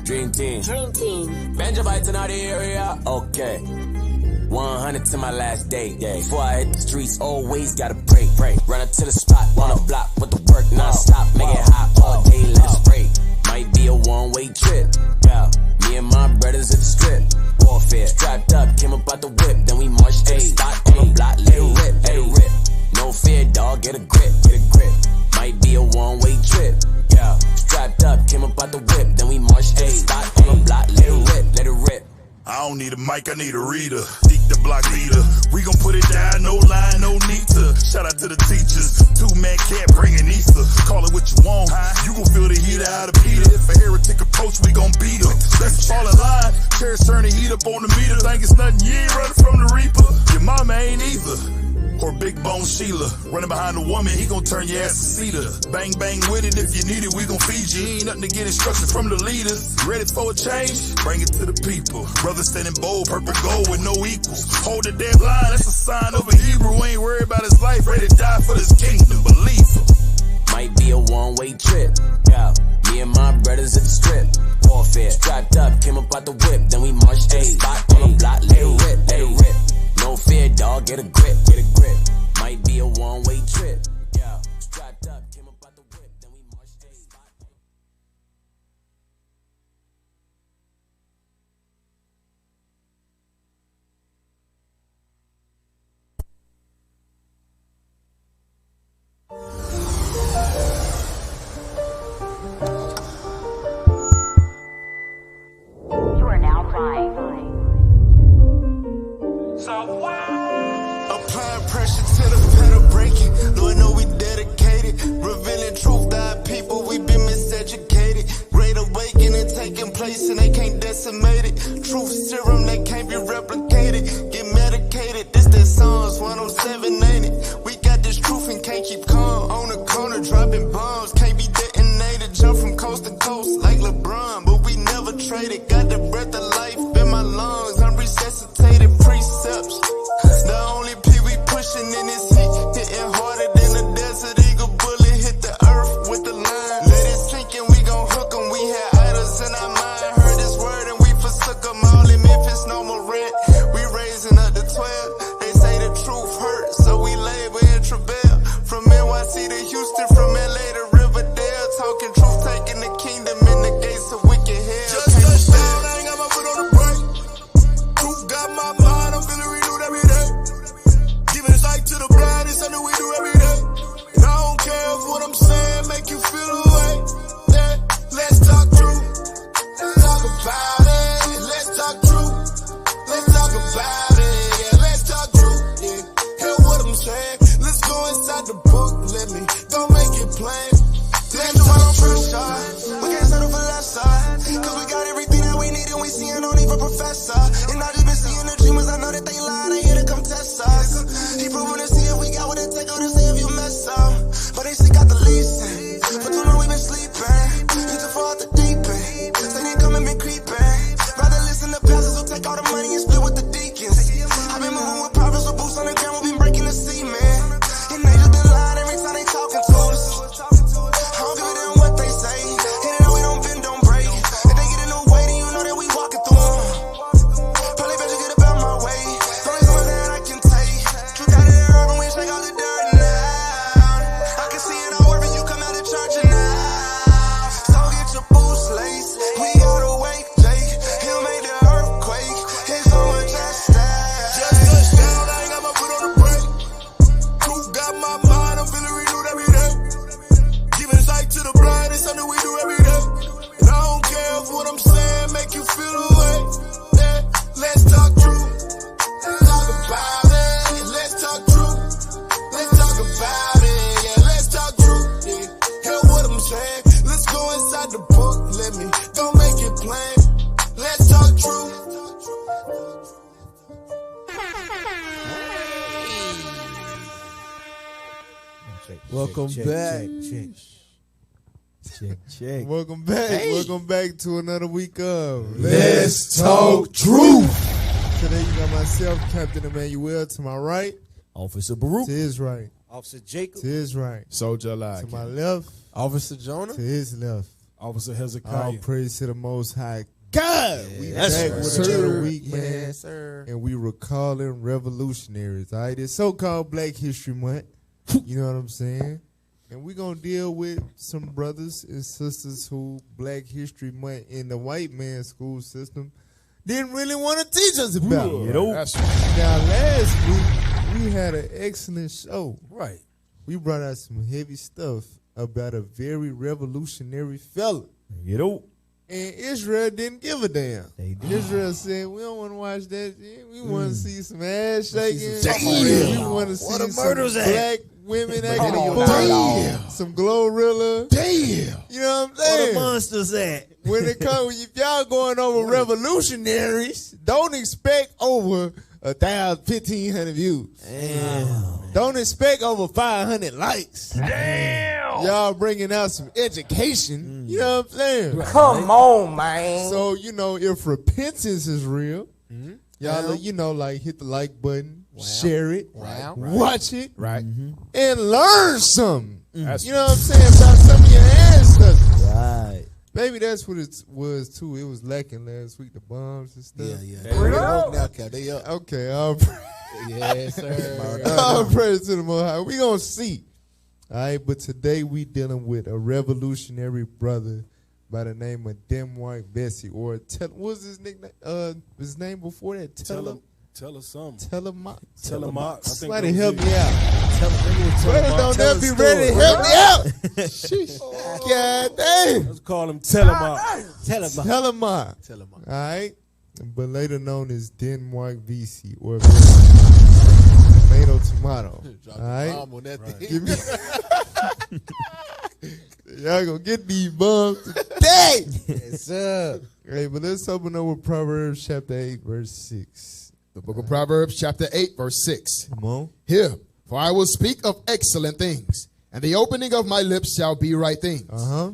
Dream team. Dream team. Banjo bites in all the area. Okay. 100 to my last day. Before I hit the streets, always gotta pray. Run up to the spot, on the block with the work non-stop. Make it hot all day, let's spray. Might be a one-way trip. Yeah. Me and my brothers at the strip. Warfare. Strapped up, came up out the whip. Then we marched to the spot on the block. Let it rip. No fear, dog, get a grip. Might be a one-way trip. Yeah. Strapped up, came up out the whip. Then we marched to the spot on the block. Let it rip. I don't need a mic, I need a reader. Deep the block leader. We gon' put it down, no line, no need to. Shout out to the teachers. 2-man camp bringing Easter. Call it what you want. You gon' feel the heat out of Peter. If a heretic approach, we gon' beat him. Let's fall in line. Cherish turn the heat up on the meter. Think it's nothing, you ain't running from the reaper. Your mama ain't either. Or Big Bone Sheila. Running behind a woman, he gon' turn your ass to cedar. Bang, bang with it, if you need it, we gon' feed you. Ain't nothing to get instructions from the leaders. Ready for a change? Bring it to the people. Brothers standing bold, purple gold with no equals. Hold the damn line, that's a sign of a Hebrew. Ain't worried about his life, ready to die for this kingdom. Believe him. Might be a one-way trip. Yeah. Me and my brothers at the strip. Warfare. Strapped up, came up out the whip. Then we marched to the spot on the block. Let it rip. No fear, dog, get a grip. Might be a one-way trip. Yeah. Strapped up, came up out the whip. Then we marched to the spot. You are now flying. Applying pressure to the pedal breaking. Lord, know we dedicated. Revealing truth to our people, we been miseducated. Great awakening taking place and they can't decimate it. Truth serum, they can't be replicated. Get medicated, this that Psalms 107, ain't it? We got this truth and can't keep calm. On the corner, dropping bombs, can't be detonated. Jump from coast to coast like LeBron, but we never traded. Got the breath of life in my lungs, I'm resuscitated precepts. The only P we pushing in this heat, hitting harder than a Desert Eagle bullet hit the earth with the line. Let it sink and we gon' hook 'em. We had idols in our mind, heard his word and we forsook 'em. All in Memphis, no more rent. We raising up to 12. They say the truth hurts, so we labor in travail. From NYC to Houston, from LA to Riverdale, talking truth, taking the kingdom in the gates of wicked hell. Just touched down, I ain't got my foot on the brake. Truth got my mind, I'm feeling renewed every day. Giving sight to the blind, it's something we do every day. And I don't care if what I'm saying make you feel away. Yeah, let's talk truth. Let's talk about it. Let's talk truth. Let's talk about it. Yeah, let's talk truth. Yeah, hear what I'm saying. Let's go inside the book. Let me go make it plain. Let's talk on first shot. We can't settle for less side. Cause we got everything that we need and we see it, don't even professor. And I just been seeing the dreamers, I know that they lie, they here to come test us. He proving to see if we got what it take, or to see if you mess up. But they still got the leasing. For too long we been sleeping. Need to fall out the deep end. Say they come and been creeping. Rather listen to pastors who take all the money and split with the deacons. I've been moving with prophets with boots on the ground, we been breaking the cement. And they just been lying every time they talking to us. I don't give a damn what they say. And they know we don't bend, don't break. If they get in the way, then you know that we walking through them. Probably better get about my way. Only something that I can take. Truth out of the urban, we shake all the dirt now. I can see it all work if you come out of church now. So get your boots laced. We gotta wait, Jake. He'll make the earthquake. It's so much at stake. Just touched down, I ain't got my foot on the brake. Truth got my mind, I'm feeling renewed every day. Giving sight to the blind, it's something we do every day. And I don't care if what I'm saying make you feel away. Yeah, let's talk truth. Let's talk about it. Let's talk truth. Let's talk about it. Yeah, let's talk truth. Yeah, hear what I'm saying. Let's go inside the book. Let me go make it plain. Let's talk truth. Welcome back. Check. Welcome back. Hey. Welcome back to another week of Let's Talk Truth. Today you got myself, Captain Emmanuel, to my right. Officer Baruch. To his right. Officer Jacob. To his right. Soldier Alive. To my left. Officer Jonah. To his left. Officer All Hezekiah. praise to the Most High God. We Yes, back sir. with another week, man. Yes, sir. And we recalling revolutionaries. All right, it's so-called Black History Month. You know what I'm saying? And we're going to deal with some brothers and sisters who Black History Month in the white man's school system didn't really want to teach us about. That's right. Now, last week, we had an excellent show. Right. We brought out some heavy stuff about a very revolutionary fella. And Israel didn't give a damn. Israel said, we don't want to watch that shit. We want to see some ass shaking. We want to see some black women acting a fool. Some Glorilla. Damn. You know what I'm Where the saying? monsters at? When it comes, if y'all going over revolutionaries, don't expect over 1,000, 1,500 views. Damn. Don't expect over 500 likes. Damn. Y'all bringing out some education. You know what I'm saying? Come on, man. So, you know, if repentance is real, y'all, you know, like hit the like button, share it, watch it, and learn something. You know what I'm saying? About some of your ancestors. Right. Maybe that's what it was, too. It was lacking last week, the bombs and stuff. They up. Okay, all praise. Yes, sir. All praise to the Most High. We gonna see. All right, but today we dealing with a revolutionary brother by the name of Vesey, or what was his nickname? His name before that? Tell us something. Telemox. Telemox. Somebody help me out. Brothers don't never be ready to help me out. God damn. Let's call him Telemox. Telemox. All right, but later known as Vesey, or tomato. All right, give me. Y'all gonna get these bums today. Yes, sir. Hey, but let's open up with Proverbs chapter 8, verse 6. The book of Proverbs, chapter 8, verse 6. Come on. Hear, for I will speak of excellent things, and the opening of my lips shall be right things.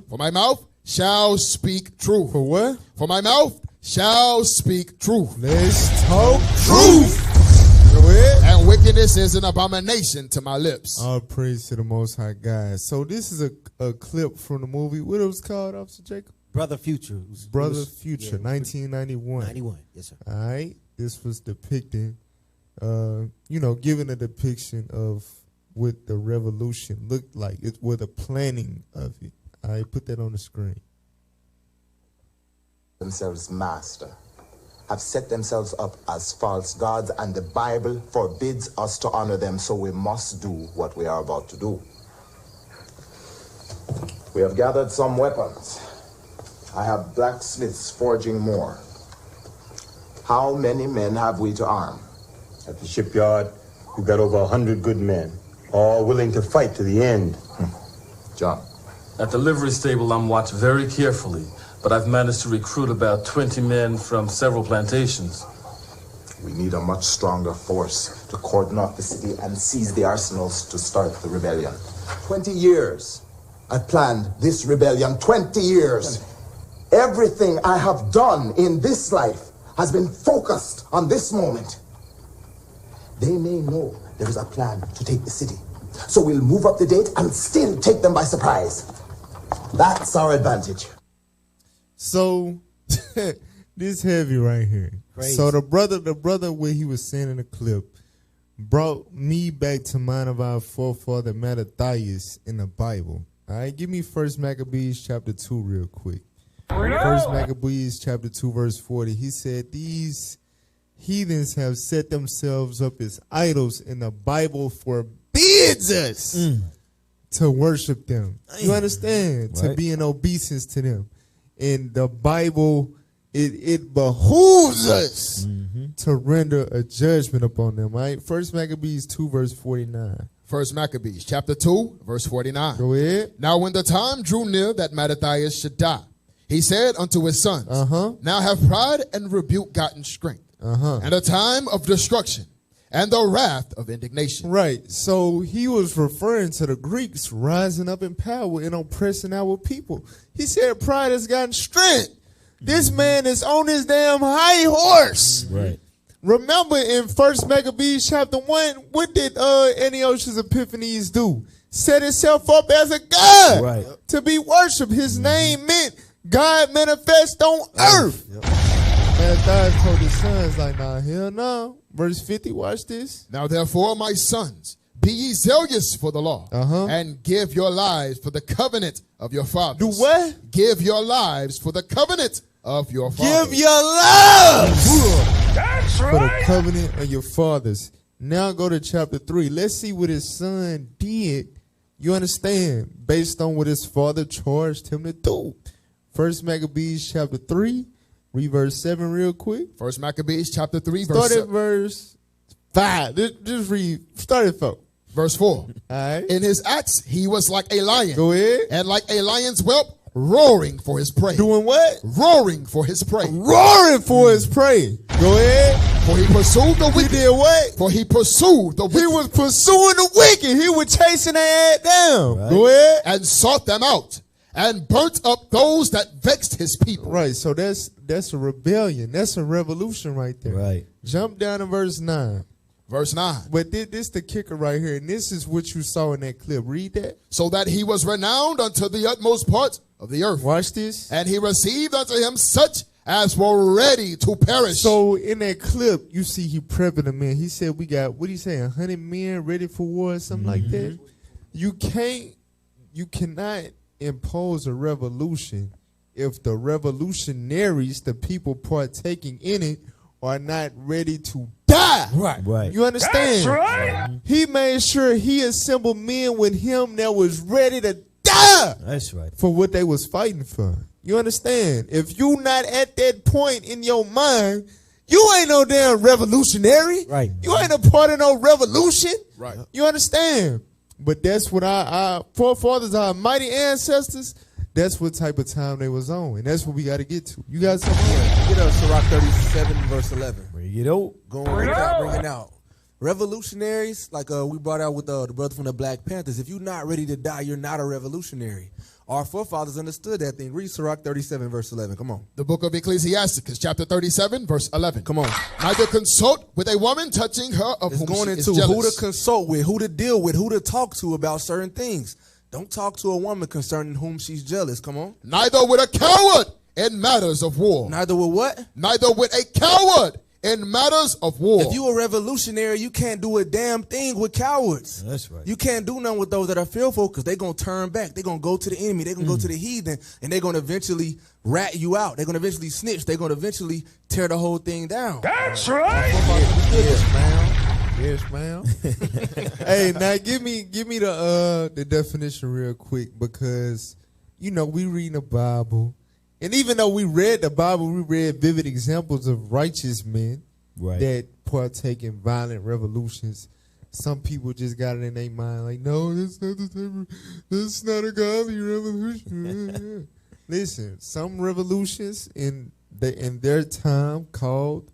For my mouth shall speak truth. For what? For my mouth shall speak truth. Let's talk truth. Go ahead. And wickedness is an abomination to my lips. All praise to the Most High God. So this is a clip from the movie. What it was called, Officer Jacob? Brother Future. Brother Future, 1991. 91. Yes, sir. All right. This was depicting, giving a depiction of what the revolution looked like. It was the planning of it. All right, put that on the screen. Themselves master, have set themselves up as false gods, and the Bible forbids us to honor them, so we must do what we are about to do. We have gathered some weapons. I have blacksmiths forging more. How many men have we to arm? At the shipyard, we've got over 100 good men, all willing to fight to the end. John. At the livery stable, I'm watched very carefully, but I've managed to recruit about 20 men from several plantations. We need a much stronger force to cordon off the city and seize the arsenals to start the rebellion. 20 years I've planned this rebellion, 20 years. Everything I have done in this life has been focused on this moment. They may know there is a plan to take the city, so we'll move up the date and still take them by surprise. That's our advantage. So this heavy right here. Crazy. So the brother where he was saying in the clip brought me back to mind of our forefather Mattathias in the Bible. All right, give me 1 Maccabees chapter 2 real quick. 1 Maccabees chapter 2 verse 40. He said, these heathens have set themselves up as idols, and the Bible forbids us to worship them. You understand? To be in obeisance to them. And the Bible, it behooves us to render a judgment upon them. Right? 1 Maccabees 2 verse 49. 1 Maccabees, chapter 2, verse 49. Go ahead. Now when the time drew near that Mattathias should die, he said unto his sons, now have pride and rebuke gotten strength, and a time of destruction, and the wrath of indignation. Right. So he was referring to the Greeks rising up in power and oppressing our people. He said pride has gotten strength. This man is on his damn high horse. Right. Remember in 1 Maccabees chapter 1, what did Antiochus Epiphanes do? set itself up as a god Right. to be worshipped. His name meant God manifest on earth. Mattathias told his sons, like, nah, hell no. Verse 50, watch this. Now therefore, my sons, be ye zealous for the law, and give your lives for the covenant of your fathers. Do what? Give your lives for the covenant of your fathers. Give your lives for the covenant of your fathers. Now go to chapter 3. Let's see what his son did. You understand? Based on what his father charged him to do. First Maccabees chapter 3. Read verse 7 real quick. First Maccabees chapter 3, Start at verse 5. Just read. Start at 4. Verse 4. All right. In his acts, he was like a lion. Go ahead. And like a lion's whelp, roaring for his prey. Doing what? Roaring for his prey. Roaring for his prey. Go ahead. For he pursued the wicked. He did what? For he pursued the wicked. He was pursuing the wicked. He was chasing their ass down. Right. Go ahead. And sought them out. And burnt up those that vexed his people. Right. So that's a rebellion. That's a revolution right there. Right. Jump down to verse 9. Verse 9. But this the kicker right here. And this is what you saw in that clip. Read that. So that he was renowned unto the utmost part of the earth. Watch this. And he received unto him such as were ready to perish. So in that clip, you see he prepping the men. He said we got, what did he say, 100 men ready for war or something like that? You cannot impose a revolution if the revolutionaries, the people partaking in it, are not ready to die. Right. You understand? That's right. He made sure he assembled men with him that was ready to die. That's right. For what they was fighting for. You understand? If you not at that point in your mind, you ain't no damn revolutionary. Right. You ain't a part of no revolution. Right. You understand? But that's what our forefathers, our mighty ancestors, that's what type of time they was on. And that's what we got to get to. You got something? Get up, Sirach 37, verse 11. Bring it out. Going without bringing out. Revolutionaries, like we brought out with the brother from the Black Panthers, if you're not ready to die, you're not a revolutionary. Our forefathers understood that thing. Read Sirach 37, verse 11. Come on. The book of Ecclesiasticus, chapter 37, verse 11. Come on. Neither consult with a woman touching her of It's whom going she into is jealous. who to consult with, who to deal with, who to talk to about certain things. Don't talk to a woman concerning whom she's jealous. Come on. Neither with a coward in matters of war. Neither with what? Neither with a coward in matters of war. If you a revolutionary, you can't do a damn thing with cowards. That's right. You can't do nothing with those that are fearful because they're going to turn back. They're going to go to the enemy. They're going to go to the heathen, and they're going to eventually rat you out. They're going to eventually snitch. They're going to eventually tear the whole thing down. That's right. Yes, ma'am. Hey, now give me the definition real quick, because we reading the Bible, and even though we read the Bible, we read vivid examples of righteous men that partake in violent revolutions. Some people just got it in their mind like, no, that's not a godly revolution. Listen, some revolutions in their time called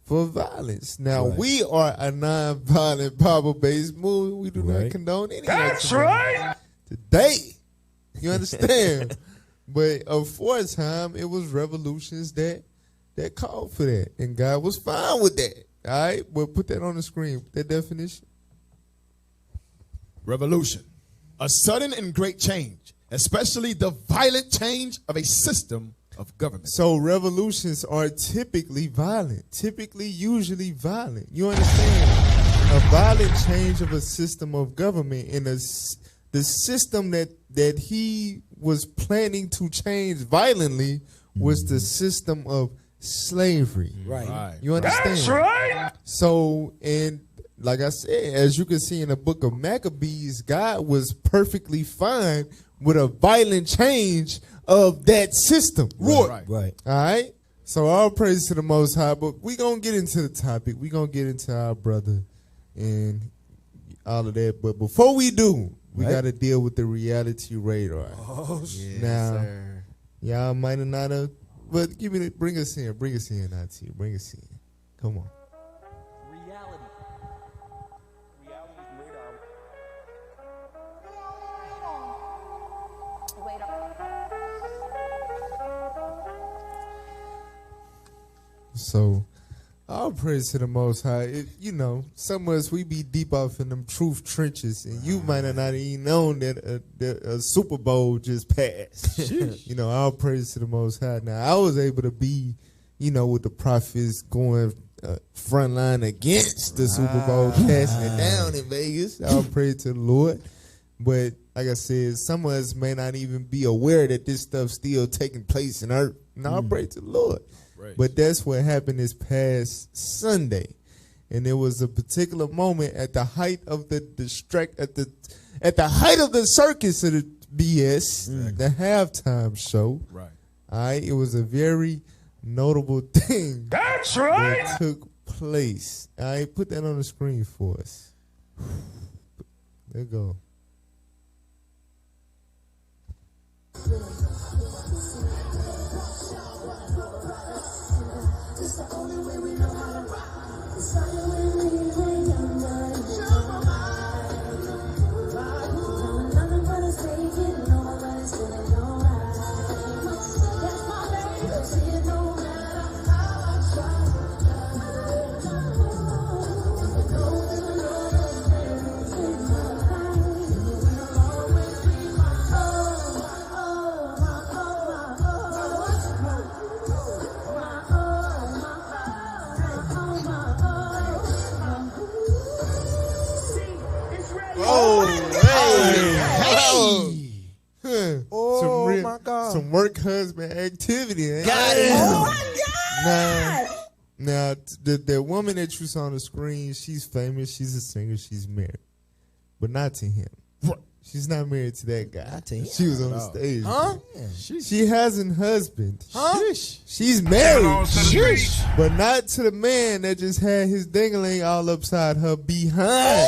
for violence. Now, we are a non-violent Bible-based movement. We do not condone any That's action right. today. You understand? But aforetime, it was revolutions that called for that, and God was fine with that. All right? Well, put that on the screen, that definition. Revolution. A sudden and great change, especially the violent change of a system of government. So revolutions are typically violent, usually violent. You understand? A violent change of a system of government, and the system that he was planning to change violently was the system of slavery. Right. You understand? That's right. So, and like I said, as you can see in the book of Maccabees, God was perfectly fine with a violent change of that system. Right. All right? So all praise to the Most High, but we're going to get into the topic. We're going to get into our brother and all of that. But before we do, we got to deal with the reality radar. Oh, shit. Now, y'all might have not have, but bring us in, IT. Bring us in. Come on. So, All praise to the Most High. Some of us, we be deep off in them truth trenches, and you might have not even known that a Super Bowl just passed. All praise to the Most High. Now, I was able to be, with the prophets going front line against the Super Bowl, casting it down in Vegas. All praise to the Lord. But like I said, some of us may not even be aware that this stuff's still taking place in earth. And all praise to the Lord. But that's what happened this past Sunday, and there was a particular moment at the height of the height of the circus of the BS, the halftime show. Right. All right. It was a very notable thing. That's right. That took place. All right. Put that on the screen for us. There you go. My God. Some work husband activity. Got it. Oh my God. Now, the woman that you saw on the screen, she's famous. She's a singer. She's married, but not to him. She's not married to that guy. Not to him. She was on the stage. Huh? She has a husband. Huh? She's married. But not to the man that just had his dingling all upside her behind.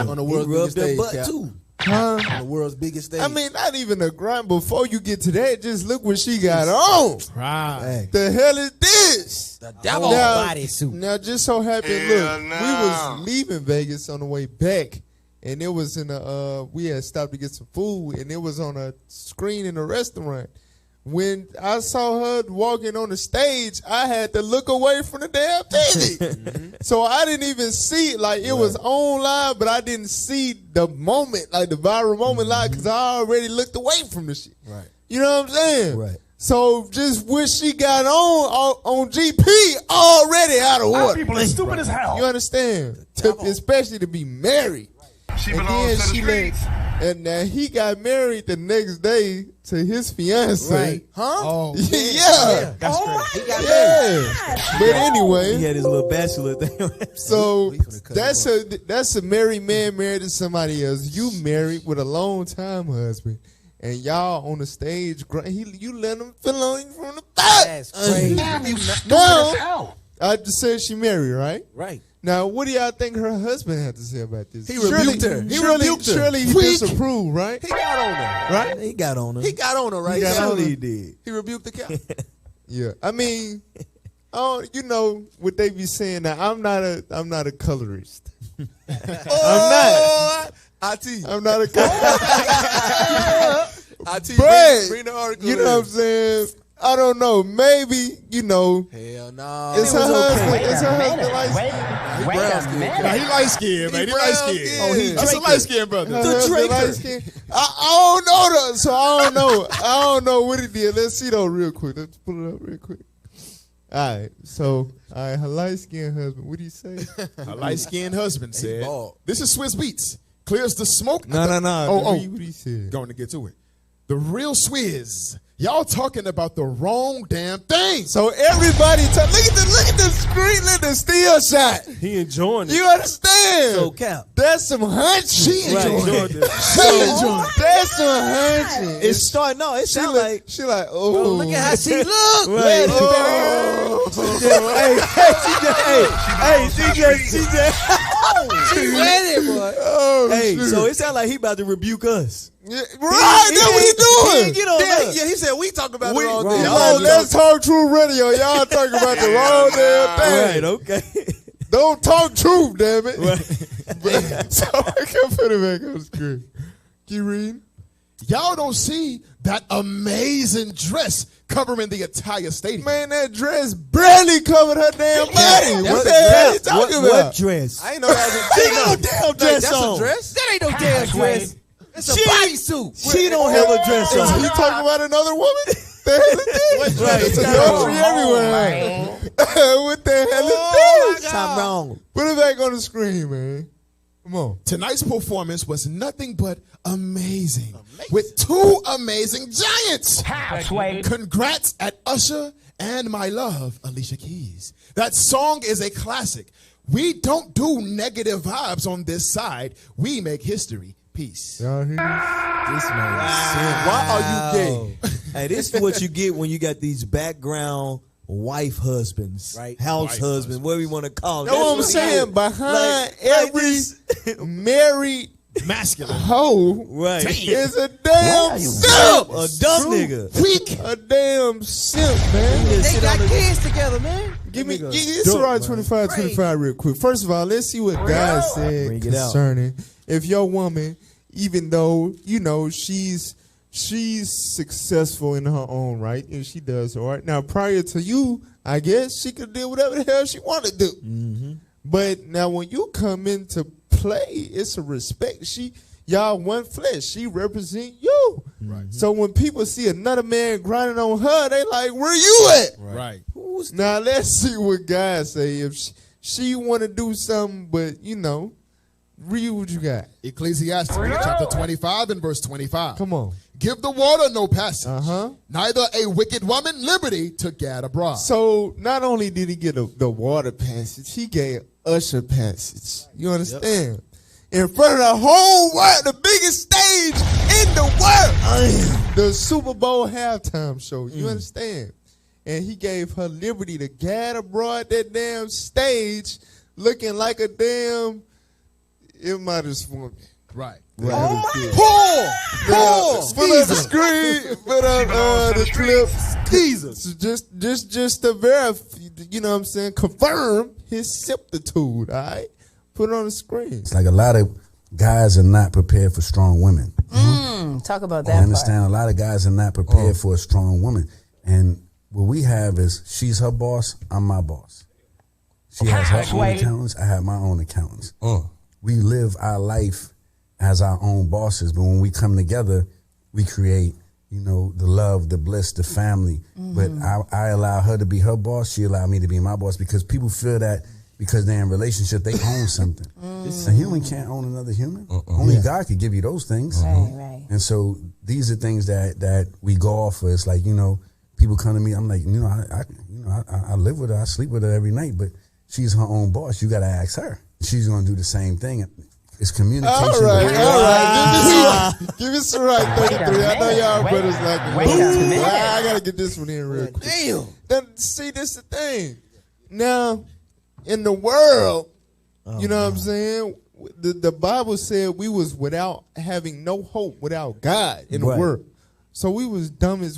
On the world's biggest stage, butt Cap. too. Huh? On the world's biggest stage. I mean, not even a grind. Before you get to that, just look what she got on. Right. The hell is this? The devil bodysuit. Now, just so happened, look, we was leaving Vegas on the way back, and it was in we had stopped to get some food, and it was on a screen in a restaurant. When I saw her walking on the stage, I had to look away from the damn TV. So I didn't even see it. Like, it was on live, but I didn't see the moment, like the viral moment live, because I already looked away from the shit. Right. You know what I'm saying? Right. So just what she got on GP already out of order. People are stupid as hell. You understand? Especially to be married. She belongs to the streets. And now he got married the next day to his fiance. Right. Huh? Oh, Yeah. that's Oh great. my God. Yeah. But anyway, He had his little bachelor thing. so that's a married man married to somebody else. You married with a long time husband, and y'all on the stage. You let him fill on you from the back. That's crazy. Now, I just said she married, right? Right. Now, what do y'all think her husband had to say about this? He rebuked her. He rebuked her. Surely he disapproved, right? He got on her. Right? He got on her. He got on her, right? He got on her. He did. He rebuked the Cap. Yeah. I mean, you know what they be saying now. I'm not a colorist. I'm not a colorist. IT, But, bring the article. you know what I'm saying? I don't know. Maybe, Hell no. it's her husband. It's her husband like Nah, he light skinned, man. He light skinned. Oh, he That's a light skinned brother. her husband light-skinned. I don't know though, so I don't know. I don't know what he did. Let's see though real quick. Let's pull it up real quick. All right. So, her light-skinned husband, what did he say? A light skinned husband said, bald. "This is Swiss Beats. Clears the smoke." No. Oh, What he said? going to get to it. The real Swizz. Y'all talking about the wrong damn thing. So everybody, look at the screen, look at the still shot. He enjoying it. You understand? So Cap. That's some hunching. She enjoyed it. That's some hunching. It's starting. No, it sounds like. She like, oh, Look at how she look. Right. Hey, CJ. She ready, boy. Oh, Hey, shit. so it sounds like he about to rebuke us. Yeah, right, that's what he doing. Get on Yeah, us. he said we talk about the wrong Right. thing. Yo, let's talk true radio. Y'all talking about the wrong damn thing. Right, okay. Don't talk truth, damn it. So I can put it back on the screen. Keep reading. y'all don't see that amazing dress covering the entire stadium. Man, that dress barely covered her damn body. What the hell you talking about? What dress? I ain't know that was Ain't no damn dress that's on. a dress? That ain't no damn dress. It's a bodysuit. She don't have a dress on. Is he talking about another woman? The hell is this? Right. It's adultery everywhere. What the hell is this? Something wrong. Put it back on the screen, man. Come on. Tonight's performance was nothing but amazing. With two amazing giants. Congrats at Usher and my love, Alicia Keys. That song is a classic. We don't do negative vibes on this side. We make history. Peace. Y'all hear this? This man is serious. Why are you gay? Hey, this is what you get when you got these background wife husbands, right? House husbands, whatever you want to call it. That's what I'm saying. Behind every married masculine hoe, right, is a damn simp. A dumb nigga. Weak. A damn simp, man. They got kids together, man. Give me this right 25 real quick. First of all, let's see what God said concerning if your woman, even though you know she's successful in her own right and she does all right. Now, prior to you, I guess she could do whatever the hell she want to do. Mm-hmm. But now when you come into play, it's a respect. Y'all one flesh. She represent you. Right. So when people see another man grinding on her, they like, where you at? Right. Now let's see what God say. If she want to do something, but you know, read what you got. Ecclesiastes chapter 25 and verse 25. Come on. Give the water no passage. Neither a wicked woman liberty to gad abroad. So not only did he get the water passage, he gave usher passage. You understand? Yep. In front of the whole world, the biggest stage in the world. The Super Bowl halftime show. You understand? And he gave her liberty to gad abroad that damn stage looking like a damn immodest woman. Right. Paul! Put up the screen. Put up the clip. Jesus. Just to verify, you know what I'm saying, confirm his septitude, all right? Put it on the screen. It's like a lot of guys are not prepared for strong women. Talk about that. I understand a lot of guys are not prepared for a strong woman. And what we have is she's her boss, I'm my boss. She has her own accountants, I have my own accountants. We live our life as our own bosses, but when we come together, we create, you know, the love, the bliss, the family. But I allow her to be her boss, she allowed me to be my boss, because people feel that because they're in a relationship, they own something. A human can't own another human. Only God could give you those things. Right. And so these are things that we go off of. It's like, you know, people come to me, I'm like, you know, I live with her, I sleep with her every night, but she's her own boss. You got to ask her. She's going to do the same thing. It's communication. All right. Give us the right 33. I know y'all brothers like it. I got to get this one in real quick. Damn. Then, see, this is the thing. Now, in the world, you know what I'm saying? The Bible said we was without having no hope without God in the world. So we was dumb as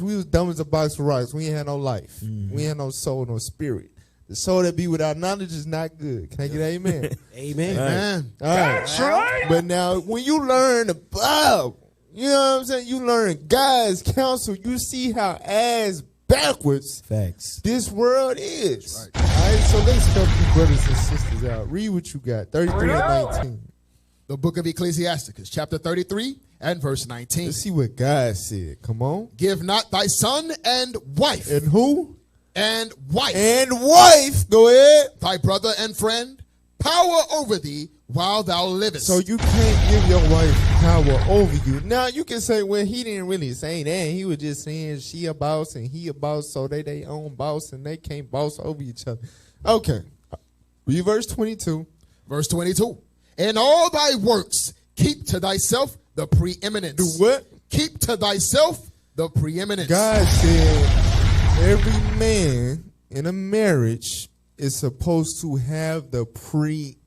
a box of rocks. We ain't had no life. We ain't had no soul, no spirit. The soul that be without knowledge is not good. Can I get an amen? Amen. Amen. All right. That's right. But now, when you learn the Bible, you know what I'm saying? You learn God's counsel. You see how ass backwards this world is. Right. All right, so let's help you brothers and sisters out. Read what you got. 33 and 19. The book of Ecclesiastes, chapter 33 and verse 19. Let's see what God said. Come on. Give not thy son and wife. And who? And wife. And wife. Go ahead. Thy brother and friend, power over thee while thou livest. So you can't give your wife power over you. Now you can say, well, he didn't really say that. He was just saying she a boss and he a boss, so they own boss and they can't boss over each other. Okay. Read verse 22. Verse 22. In all thy works, keep to thyself the preeminence. Do what? Keep to thyself the preeminence. God said every man in a marriage is supposed to have the preeminence.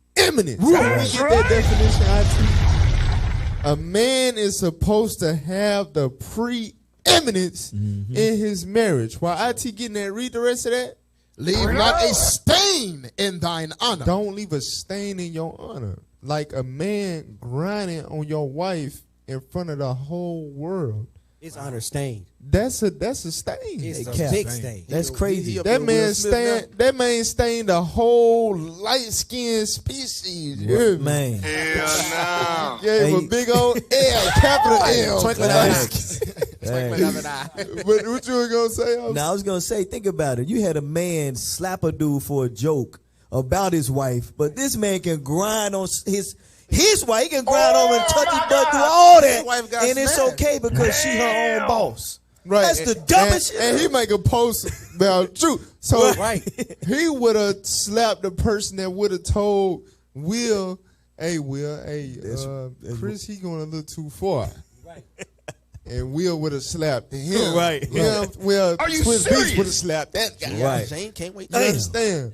How do we get that definition, IT? A man is supposed to have the preeminence in his marriage. While IT getting that, read the rest of that. Leave not a stain in thine honor. Don't leave a stain in your honor. Like a man grinding on your wife in front of the whole world. It's honor stained. That's a stain. It's a big stain. That's crazy. That man stained the whole light skinned species. Yeah, man. Hell no. Gave a big old L, capital L. Twinkling of an eye. But what you were gonna say? Now I was gonna say, think about it. You had a man slap a dude for a joke about his wife, but this man can grind on his wife. He can grind on and touch his butt through all that, and it's okay because she her own boss. Right. That's the dumbest shit. And he make a post about truth. So he would have slapped the person that would have told Will, Chris, he going a little too far. Right. And Will would have slapped him. Right. Well, Are you Twin serious? Beach would have slapped that guy. Right. Shane, can't wait. You understand?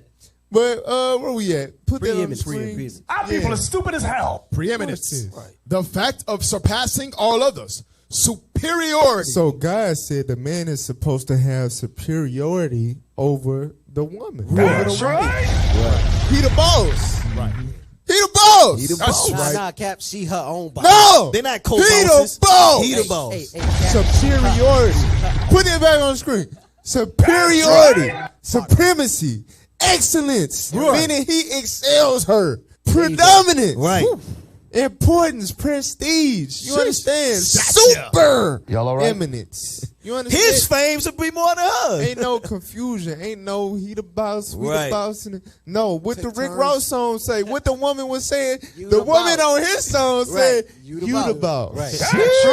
But where we at? Put that on the screen. Our people are stupid as hell. Preeminence. Right. The fact of surpassing all others. Superiority. So God said the man is supposed to have superiority over the woman. That's right. He the boss. Right. He the boss. He the boss. Nah, Cap, she her own boss. No. They're not He co-bosses. the boss. He the boss. Cap, Superiority. Put it back on the screen. Superiority. Supremacy. Excellence. Meaning he excels her. Predominance. Right. Importance. Prestige. You understand? Super. Y'all all right? Eminence. You understand? His fame should be more than hers. Ain't no confusion. Ain't no he the boss, we Right. the boss. No, what the Take Rick turns. Ross song say, what the woman was saying, You the the woman boss. on his song said, You you the the boss. boss. Right.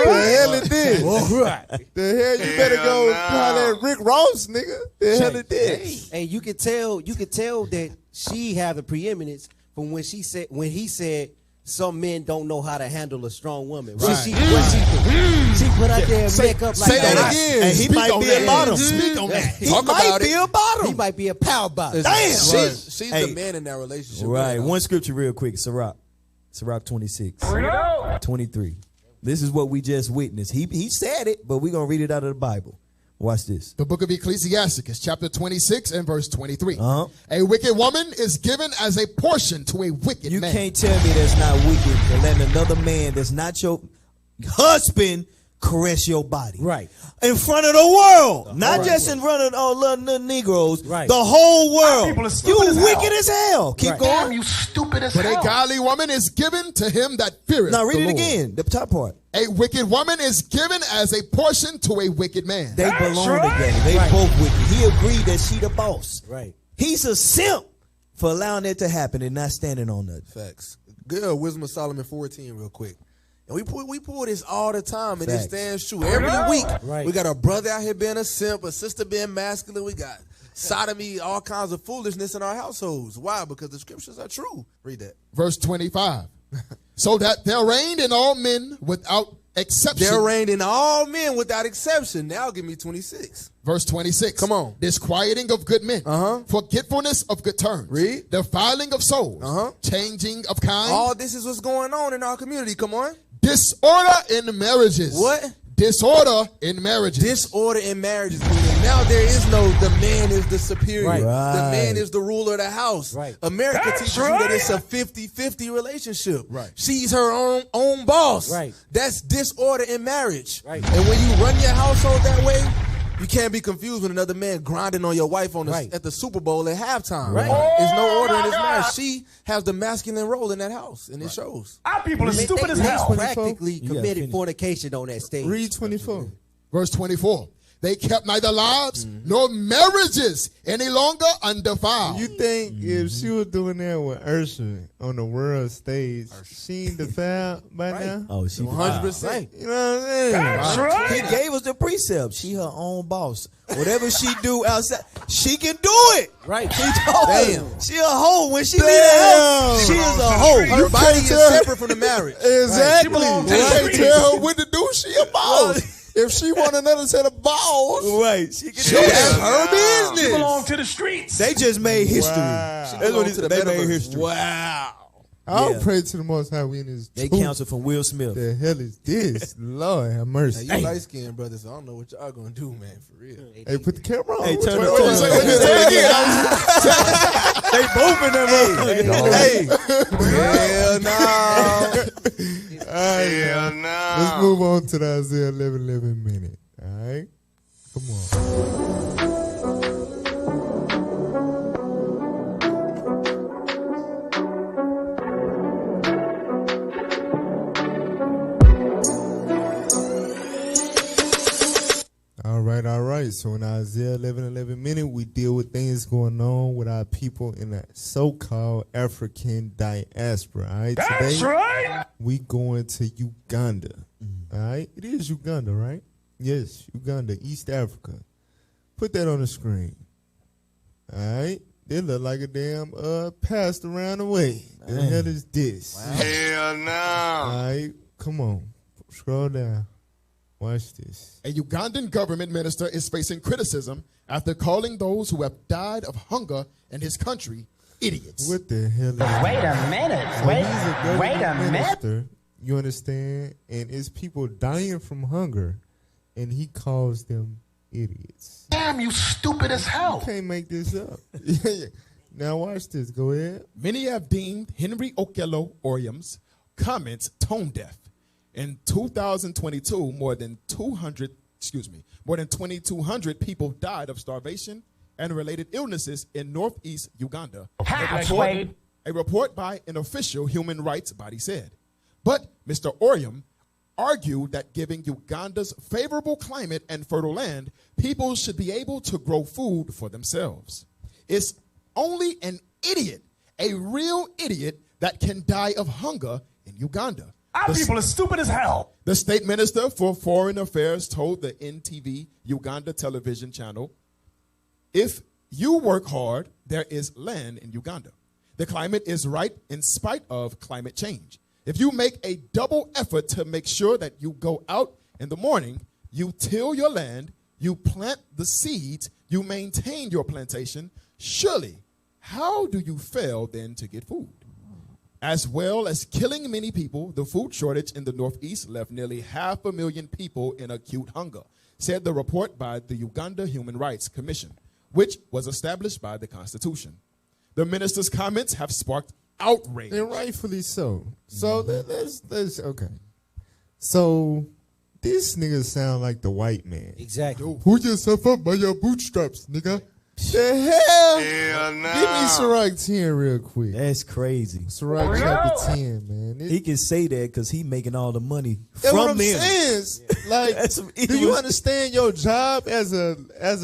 The hell it did. Right. The hell you better go holler at Rick Ross, nigga. The hell it did. Hey, you could tell that she had the preeminence from when he said some men don't know how to handle a strong woman. Right. She put out there and make up like Say that again. And he Speak might on be that. a bottom. Speak on that. He might be a bottom. He might be a power bottom. Damn. She's Hey. the man in that relationship. Right. One scripture real quick. Sirach 26. 23. This is what we just witnessed. He said it, but we're going to read it out of the Bible. Watch this. The book of Ecclesiasticus, chapter 26 and verse 23. Uh-huh. A wicked woman is given as a portion to a wicked You man. can't tell me that's not wicked to let another man that's not your husband caress your body. Right. In front of the world. Not just in front of all little Negroes. Right. The whole world. people are You stupid as hell. wicked as hell. Keep Right. going. Damn, you stupid as But hell. a godly woman is given to him that feareth Now read the it Lord. again. The top part. A wicked woman is given as a portion to a wicked man. They That's belong right. together. They Right. both wicked. He agreed that she the boss. Right. He's a simp for allowing that to happen and not standing on nothing. Facts. Good. Wisdom of Solomon 14 real quick. And we pull this all the time, and Facts. it stands true. Every week, Right. we got a brother out here being a simp, a sister being masculine. We got sodomy, all kinds of foolishness in our households. Why? Because the scriptures are true. Read that. Verse 25. So that there reigned in all men without exception. There reigned in all men without exception. Now give me 26. Verse 26. Come on. Disquieting of good men. Forgetfulness of good terms. Read. Defiling of souls. Changing of kind. All this is what's going on in our community. Come on. Disorder in marriages. What? Disorder in marriages. Disorder in marriages. Meaning now there is no the man is the superior. Right. The man is the ruler of the house. Right. America That's teaches you right. that it's a 50-50 relationship. Right. She's her own boss. Right. That's disorder in marriage. Right. And when you run your household that way, you can't be confused with another man grinding on your wife on Right. at the Super Bowl at halftime. Right. There's no order in this marriage. She has the masculine role in that house, and it shows. Our people are They stupid as they hell. practically gotta committed finish. fornication on that stage. Read 24. Verse 24. They kept neither lives nor marriages any longer undefiled. You think if she was doing that with Ursula on the world stage, she ain't defiled by now? Oh, she 100%. You know what I'm saying? That's right. He gave us the precept. She her own boss. Whatever she do outside, she can do it. Right. He told us. Damn. She a hoe. When she leave the house, she is a hoe. Her body is separate from the marriage. Exactly. belong to the You can't streets. tell her what to do. She a boss. If she want another set of balls, Right. She can do That's it. her You business. belong to the streets. They just made history. Wow. That's what To the they made metaverse. history. Wow. I'll Yeah. pray to the Most High. We in His They truth. counsel from Will Smith. The hell is this? Lord have mercy. Now, you light skinned brothers, so I don't know what y'all gonna do, man, for real. Hey, put the camera on. Hey, Which turn way- it wait, on. wait, wait, say it again. They both in that motherfucker. Hey, hell no. Hell no. Let's move on to the Isaiah 11:11 minute. All right? Come on. All right. So in Isaiah 11:11 minute, we deal with things going on with our people in the so-called African diaspora. All right. That's right. We going to Uganda. All right. It is Uganda, right? Yes, Uganda, East Africa. Put that on the screen. All right. They look like a damn passed around the way. The hell is this? Wow. Hell no. All right. Come on. Scroll down. Watch this. A Ugandan government minister is facing criticism after calling those who have died of hunger in his country idiots. What the hell is that? Wait a minute. So Wait a a minister, you understand? And it's people dying from hunger, and he calls them idiots. Damn, you stupid as hell. You can't make this up. Now watch this. Go ahead. Many have deemed Henry Okello Orium's comments tone deaf. In 2022, more than 2,200 people died of starvation and related illnesses in northeast Uganda. A report by an official human rights body said. But Mr. Orium argued that given Uganda's favorable climate and fertile land, people should be able to grow food for themselves. It's only an idiot, a real idiot, that can die of hunger in Uganda. Our people are stupid as hell. The state minister for foreign affairs told the NTV Uganda television channel, if you work hard, there is land in Uganda. The climate is right in spite of climate change. If you make a double effort to make sure that you go out in the morning, you till your land, you plant the seeds, you maintain your plantation, surely, how do you fail then to get food? As well as killing many people, the food shortage in the Northeast left nearly 500,000 people in acute hunger, said the report by the Uganda Human Rights Commission, which was established by the Constitution. The minister's comments have sparked outrage. And rightfully so. So let's okay. So this nigga sound like the white man. Exactly. Who yourself up by your bootstraps, nigga? The hell? Hell no. Give me Sirach 10 real quick. That's crazy. Sirach chapter 10, man. He can say that because he making all the money That's from what I'm them. saying. Like, do you understand your job as a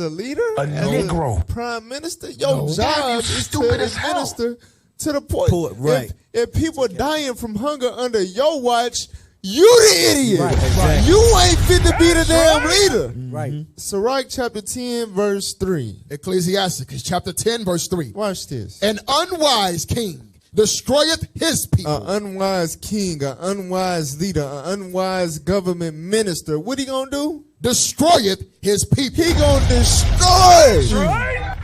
leader? A Negro. Prime minister? Your job is to administer to the point. Right. If people dying from hunger under your watch, you the idiot. Right, exactly. You ain't fit to be the damn leader. Right. Sirach chapter 10, verse 3. Ecclesiasticus chapter 10, verse 3. Watch this. An unwise king destroyeth his people. An unwise king, an unwise leader, an unwise government minister. What he gonna do? Destroyeth his people. He gonna destroy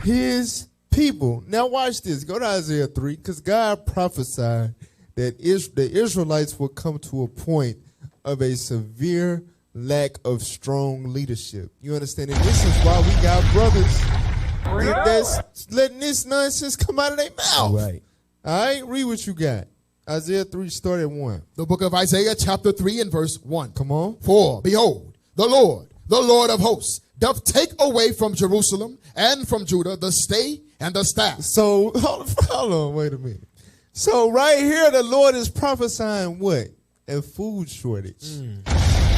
his people. Now watch this. Go to Isaiah 3, because God prophesied that the Israelites will come to a point of a severe lack of strong leadership. You understand? And this is why we got brothers that's letting this nonsense come out of their mouth. Right. All right, read what you got. Isaiah 3, start at 1. The book of Isaiah chapter 3 and verse 1. Come on. For behold, the Lord of hosts, doth take away from Jerusalem and from Judah the stay and the staff. So, hold on, wait a minute. So right here, the Lord is prophesying what? A food shortage.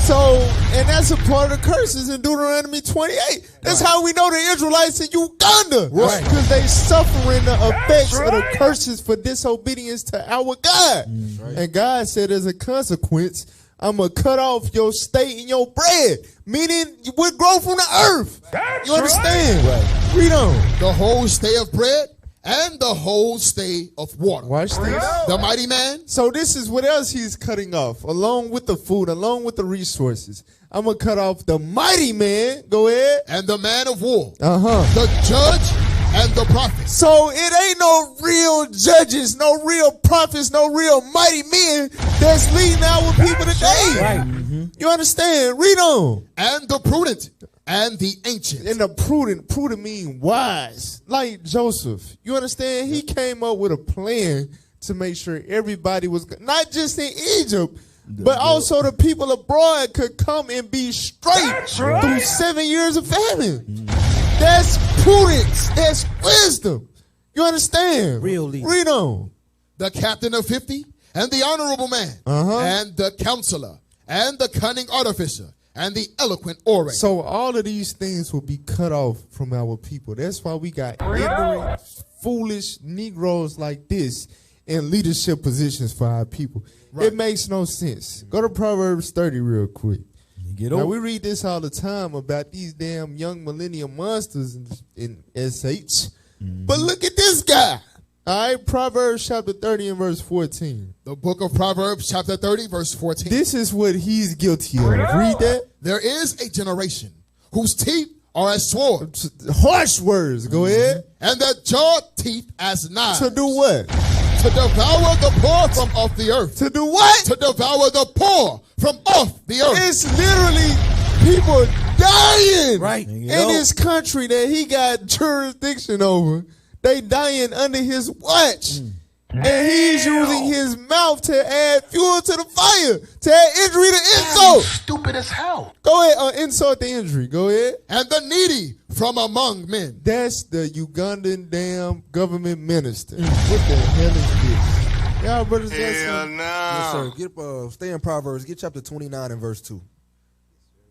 So, and that's a part of the curses in Deuteronomy 28. That's how we know the Israelites in Uganda. Right. Because they suffering the effects of the curses for disobedience to our God. And God said as a consequence, I'm going to cut off your state and your bread. Meaning you would grow from the earth. You understand? Right. Read on. The whole stay of bread and the whole stay of water. Watch this. The mighty man. So this is what else he's cutting off, along with the food, along with the resources. I'm going to cut off the mighty man. Go ahead. And the man of war. The judge and the prophet. So it ain't no real judges, no real prophets, no real mighty men that's leading our people today. Right. You understand? Read on. And the prudent and the ancient. And the prudent mean wise. Like Joseph. You understand? He came up with a plan to make sure everybody was good. Not just in Egypt, but also the people abroad could come and be straight through 7 years of famine. That's prudence. That's wisdom. You understand? Real leader. Read on. The captain of 50, and the honorable man, and the counselor, and the cunning artificer, and the eloquent orator. So all of these things will be cut off from our people. That's why we got ignorant, foolish Negroes like this in leadership positions for our people. It makes no sense. Go to Proverbs 30 real quick. Now, we read this all the time about these damn young millennium monsters in SH. But look at this guy. All right, Proverbs chapter 30 and verse 14. The book of Proverbs chapter 30 verse 14. This is what he's guilty of. Read that. There is a generation whose teeth are as swords. Harsh words. Go ahead. And their jaw teeth as knives. To do what? To devour the poor from off the earth. To do what? To devour the poor from off the earth. It's literally people dying in this country that he got jurisdiction over. They dying under his watch. And he's using his mouth to add fuel to the fire, to add injury to insult. Stupid as hell. Go ahead, insult the injury. Go ahead. And the needy from among men. That's the Ugandan damn government minister. What the hell is this? Y'all brothers, hell no. Yes, sir. Stay in Proverbs. Get chapter 29 and verse 2.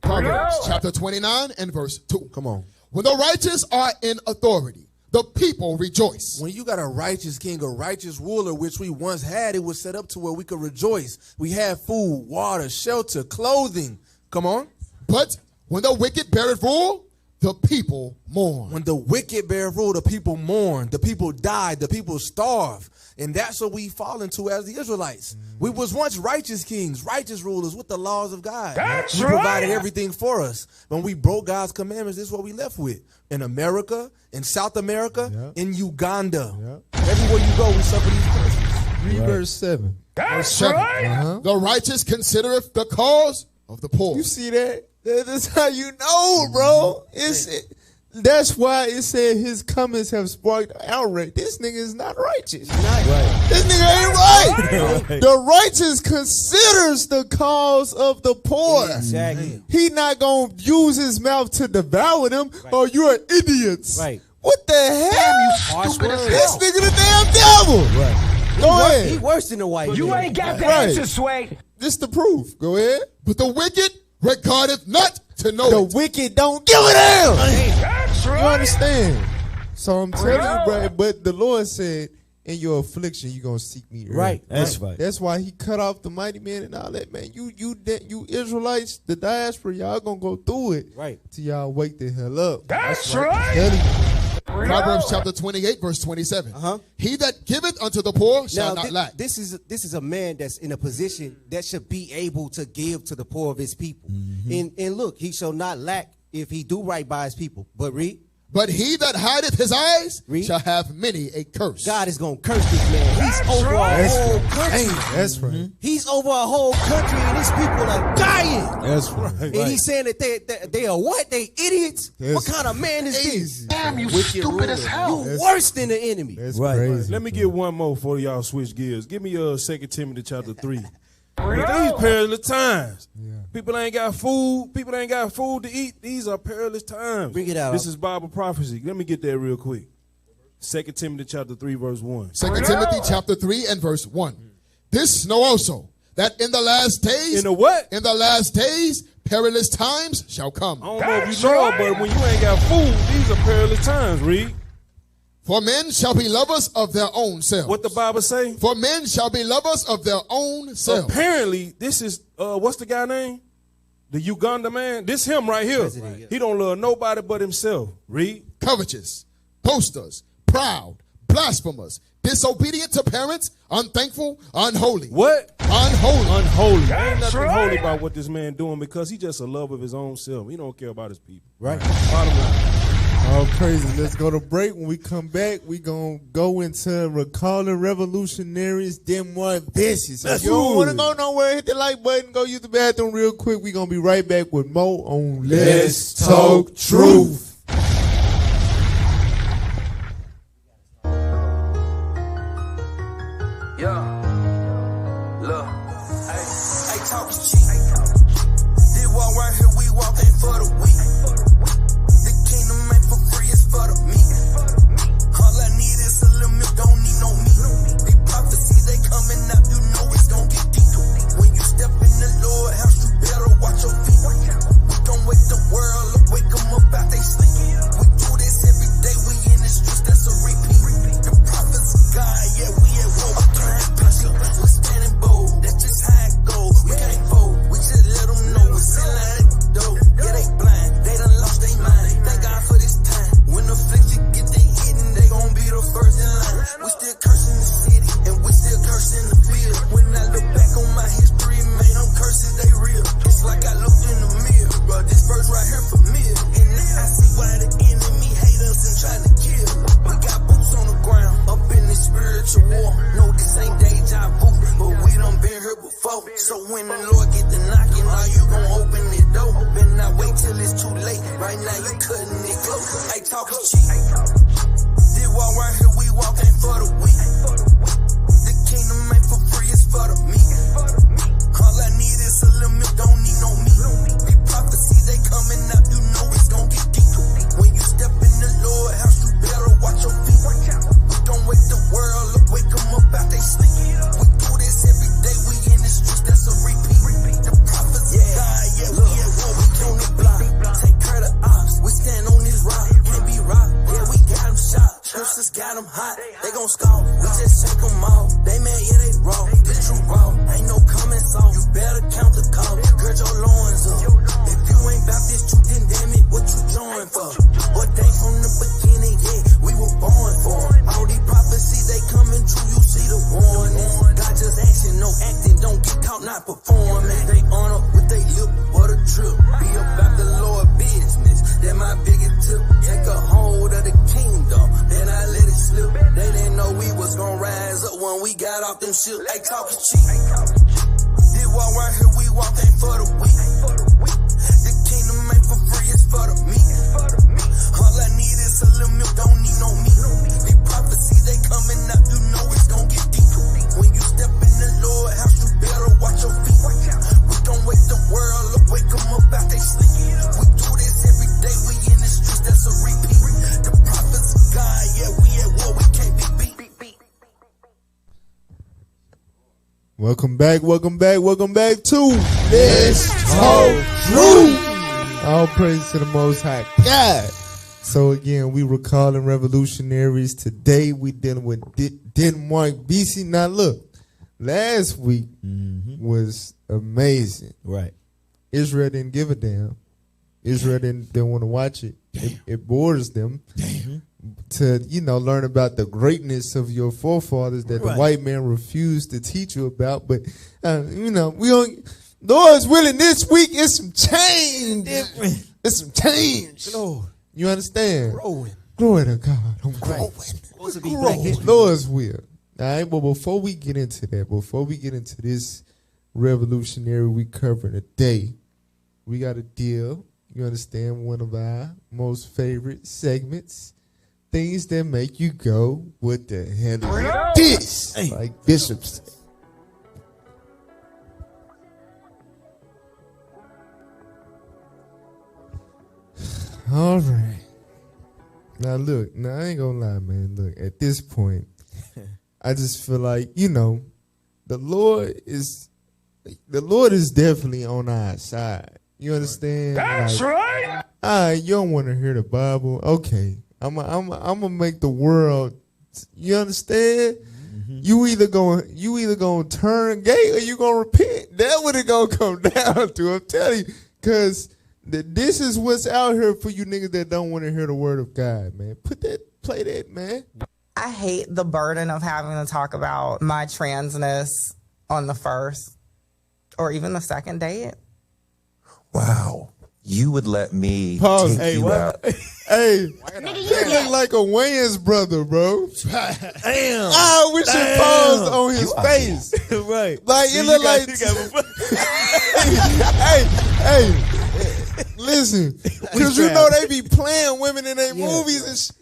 Proverbs chapter 29 and verse 2. Come on. When the righteous are in authority, the people rejoice. When you got a righteous king, a righteous ruler, which we once had, it was set up to where we could rejoice. We had food, water, shelter, clothing. Come on. But when the wicked beareth rule, the people mourn. When the wicked bear rule, the people mourn. The people die. The people starve. And that's what we fall into as the Israelites. We was once righteous kings, righteous rulers with the laws of God. That's He right. provided everything for us. When we broke God's commandments, this is what we left with. In America, in South America, in Uganda. Everywhere you go, we suffer these curses. Read verse 7. Verse 7. The righteous considereth the cause of the poor. You see that? That's how you know, bro. That's why it said his comments have sparked outrage. This nigga is not righteous. This nigga ain't right. The righteous considers the cause of the poor. Exactly. He not gonna use his mouth to devour them. Oh, you're idiots. Right. What the hell? Stupid as This hell. nigga the damn devil. Right. Go ahead. He worse than the white. You man. ain't got the answer, Sway. This the proof. Go ahead. But the wicked regardeth not to know The wicked don't give a damn. That's You right. understand? So I'm telling you, bro. But the Lord said, in your affliction, you're going to seek me. Right. That's right. That's why he cut off the mighty men and all that, man. You Israelites, the diaspora, y'all going to go through it. Right. Till y'all wake the hell up. That's I'm right. telling you. Proverbs chapter 28 verse 27. He that giveth unto the poor shall not lack. This is a man that's in a position that should be able to give to the poor of his people. And look, he shall not lack if he do right by his people. But read. But he that hideth his eyes Read. shall have many a curse. God is going to curse this man. He's over a whole country. That's right. He's over a whole country and these people are dying. That's right. And he's saying that they are what? They idiots? What kind of man is this? Damn, you stupid as hell. You worse than the enemy. That's Right. crazy. Let me get one more before y'all switch gears. Give me 2 Timothy chapter 3. These perilous times. People ain't got food. People ain't got food to eat. These are perilous times. Bring it out. This is Bible prophecy. Let me get that real quick. 2 Timothy chapter 3 verse 1. 2 Timothy chapter 3 and verse 1. This know also that in the last days. In the what? In the last days, perilous times shall come. I don't know if you know, but when you ain't got food, these are perilous times, Reed. For men shall be lovers of their own selves. What the Bible say? For men shall be lovers of their own selves. Apparently, this is, what's the guy name? The Uganda man? This him right here. He don't love nobody but himself. Read. Covetous, boasters, proud, blasphemers, disobedient to parents, unthankful, unholy. What? Unholy. Unholy. Ain't nothing holy about what this man doing because he just a love of his own self. He don't care about his people. Right. Bottom line. All praises. Let's go to break. When we come back, we going to go into recalling revolutionaries, them more Vesey. So if you don't want to go nowhere, hit the like button, go use the bathroom real quick. We going to be right back with more on Let's Talk Truth. Yeah. Look. Hey, talking cheap. This walk right here, we walk ain't for the weak. The kingdom ain't for free, it's for the meek. All I need is a little milk, don't need no meat. Be prophecies, they coming up, you know it's gon' get deep. When you step in the Lord house, you better watch your feet. We gon' wake the world up, wake them up out they sleep. We do this every day, we in the streets, that's a repeat. The prophets of God, yeah, we at war, we on the block. Take care of the ops, we stand on this rock. Can't be rocked, yeah, we got them shot. Scriptures got them hot, they gon' scoff. We just check them out, they mad, yeah, they raw. The truth raw, ain't no coming song. You better count the cost, gird your loins up. If you ain't bout this truth, then damn it, what you join for? What they from the beginning, yeah, we were born for. All these prophecies, they coming true, you see the warning. God just action, no acting, don't get caught not performing. They honor with they lip, what a trip. Be about the Lord business, that my biggest tip. Take a hold of the kingdom, then I let it slip. They didn't know we was gonna rise up when we got off them shit. They talking cheap. This walk right here, we walk ain't for the weak. The kingdom ain't for free, it's for the meek. All I need is a little milk, don't need no meat. These prophecies, they coming up, you know it's gon' get deep. When you step in the Lord house, you better watch your feet. We gon' wake the world up, wake them up out they sleep. We do this every day, we in the streets, that's a repeat. The prophets of God, yeah, we at war, we can't be beat. Welcome back to This Whole Truth. All praise to the Most High God. So again, we recalling Revolutionaries. Today we dealing with Denmark, Vesey. Now look, last week was amazing. Right. Israel didn't give a damn. Israel didn't want to watch it. It bores them. To learn about the greatness of your forefathers that the white man refused to teach you about. But we don't. Lord's willing, this week it's some change. It's some change. Lord. You understand? Growing. Glory to God. I'm growing. Lord's will. All right, but before we get into that, before we get into this revolutionary we covering today, we got to deal. You understand? One of our most favorite segments. Things that make you go, what the hell is this? Like Bishop said. All right. Now look, I ain't gonna lie, man. Look, at this point, I just feel like, the Lord is definitely on our side. You understand? That's right. You don't want to hear the Bible. Okay. I'm gonna make the world. You understand? You either gonna turn gay or you gonna repent. That's what it gonna come down to. I'm telling you, because this is what's out here for you niggas that don't want to hear the word of God, man. Play that, man. I hate the burden of having to talk about my transness on the first or even the second date. Wow. You would let me Pause. take you out. Hey, you look like a Wayans brother, bro. Damn. I wish it paused on his face. Right. Like, it look like... hey, listen. Because they be playing women in their movies and shit.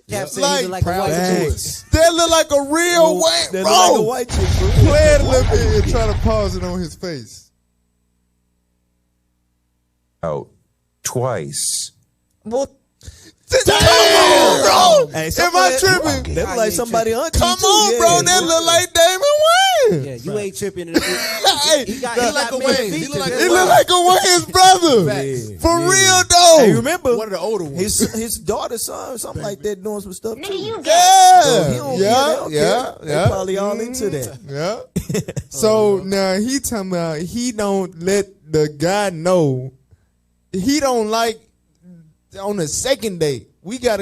Like a white chick. That look like a real white, bro. That look like a white chick, bro. Play it a little bit and try to pause it on his face. Out twice. Well, damn, bro. Hey, am I tripping? That look like somebody auntie. Come on, bro. That look like Damon Wayans. Yeah, you ain't tripping. He look like a Wayans brother. For real, though. Hey, remember one of the older ones. His daughter's son, something like that, doing some stuff too. Yeah. They probably all into that. Yeah. So now he talking about he don't let the guy know. He don't like on the second date. We got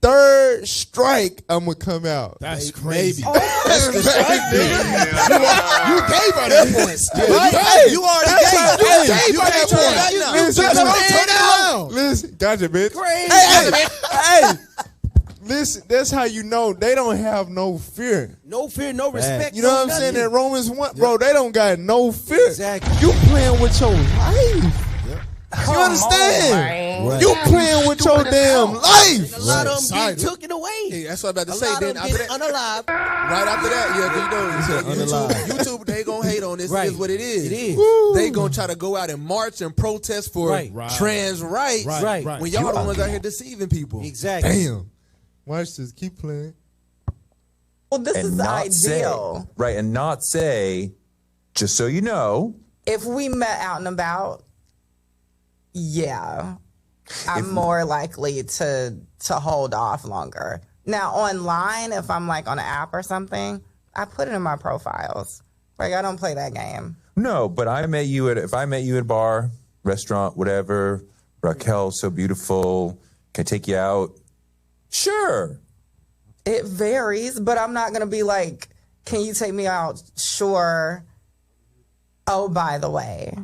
third strike. I'm gonna come out. That's crazy. That's crazy. You gave her that point. You already gave her that point. Listen, gotcha, bitch. Crazy. Hey. Listen, that's how you know they don't have no fear. No fear, no respect. You know what I'm saying? In Romans 1, bro, they don't got no fear. Exactly. You playing with your life. You understand? Right. You playing with your damn life. A lot of them getting taken away. Yeah, that's what I'm about to A say. lot Then of them after getting that, unalive. right after that, yeah, you know, YouTube, they gonna hate on this. Right. Is what it is. It is. Woo. They gonna try to go out and march and protest for trans rights. Right. When y'all the ones out here deceiving people. Exactly. Damn. Watch this. Keep playing. Well, this And is not say, ideal. right, and not say, just so you know, If we met out and about, yeah, I'm more likely to hold off longer. Now, online, if I'm like on an app or something, I put it in my profiles. Like, I don't play that game. no, but if I met you at a bar, restaurant, whatever, Raquel, so beautiful, can I take you out? Sure. It varies, but I'm not going to be like, can you take me out? Sure. Oh, by the way,